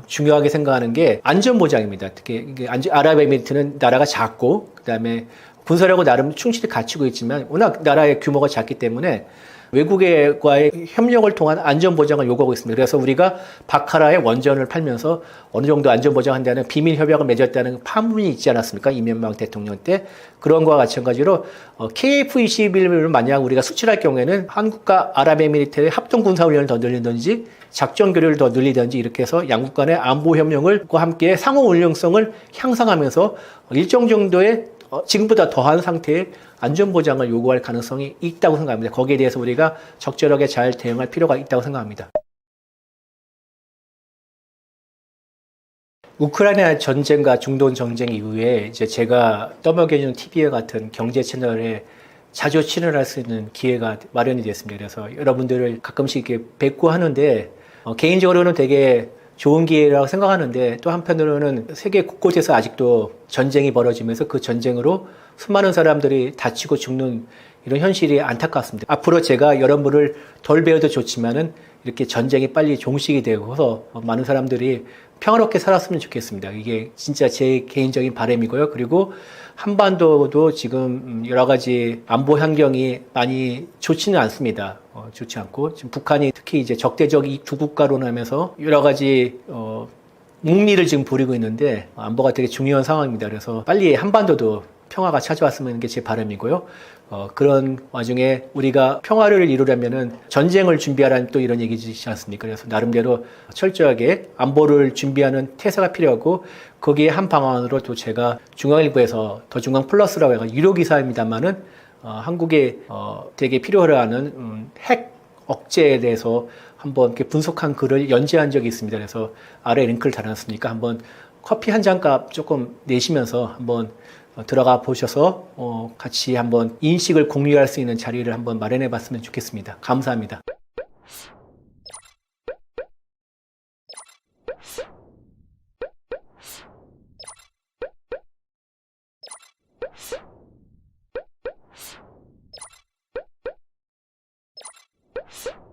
중요하게 생각하는 게 안전보장입니다. 특히 아랍에미리트는 나라가 작고 그다음에 군사력은 나름 충실히 갖추고 있지만 워낙 나라의 규모가 작기 때문에 외국과의 협력을 통한 안전보장을 요구하고 있습니다. 그래서 우리가 바카라의 원전을 팔면서 어느 정도 안전보장한다는 비밀협약을 맺었다는 파문이 있지 않았습니까? 이명박 대통령 때. 그런 거와 마찬가지로 KF-21을 만약 우리가 수출할 경우에는 한국과 아랍에미리트의 합동군사훈련을 더 늘리든지 작전 교류를 더 늘리든지 이렇게 해서 양국 간의 안보협력과 함께 상호운용성을 향상하면서 일정 정도의 지금보다 더한 상태의 안전보장을 요구할 가능성이 있다고 생각합니다. 거기에 대해서 우리가 적절하게 잘 대응할 필요가 있다고 생각합니다. 우크라이나 전쟁과 중동 전쟁 이후에 이제 제가 떠먹여주는 TV와 같은 경제 채널에 자주 출연할 수 있는 기회가 마련이 됐습니다. 그래서 여러분들을 가끔씩 이렇게 뵙고 하는데 개인적으로는 되게 좋은 기회라고 생각하는데 또 한편으로는 세계 곳곳에서 아직도 전쟁이 벌어지면서 그 전쟁으로 수많은 사람들이 다치고 죽는 이런 현실이 안타깝습니다. 앞으로 제가 여러분을 덜 배워도 좋지만은 이렇게 전쟁이 빨리 종식이 되고서 많은 사람들이 평화롭게 살았으면 좋겠습니다. 이게 진짜 제 개인적인 바람이고요. 그리고 한반도도 지금 여러 가지 안보 환경이 많이 좋지는 않습니다. 좋지 않고 지금 북한이 특히 이제 적대적 이 두 국가로 나면서 여러 가지 묵리를 지금 부리고 있는데 안보가 되게 중요한 상황입니다. 그래서 빨리 한반도도 평화가 찾아왔으면 게 제 바람이고요. 그런 와중에 우리가 평화를 이루려면은 전쟁을 준비하라는 또 이런 얘기지 않습니까? 그래서 나름대로 철저하게 안보를 준비하는 태세가 필요하고 거기에 한 방안으로 또 제가 중앙일보에서 더 중앙 플러스라고 해서 유료 기사입니다만은 한국에 되게 필요하는 핵 억제에 대해서 한번 이렇게 분석한 글을 연재한 적이 있습니다. 그래서 아래 링크를 달아놨으니까 한번 커피 한 잔값 조금 내시면서 한번 들어가 보셔서 같이 한번 인식을 공유할 수 있는 자리를 한번 마련해 봤으면 좋겠습니다. 감사합니다. you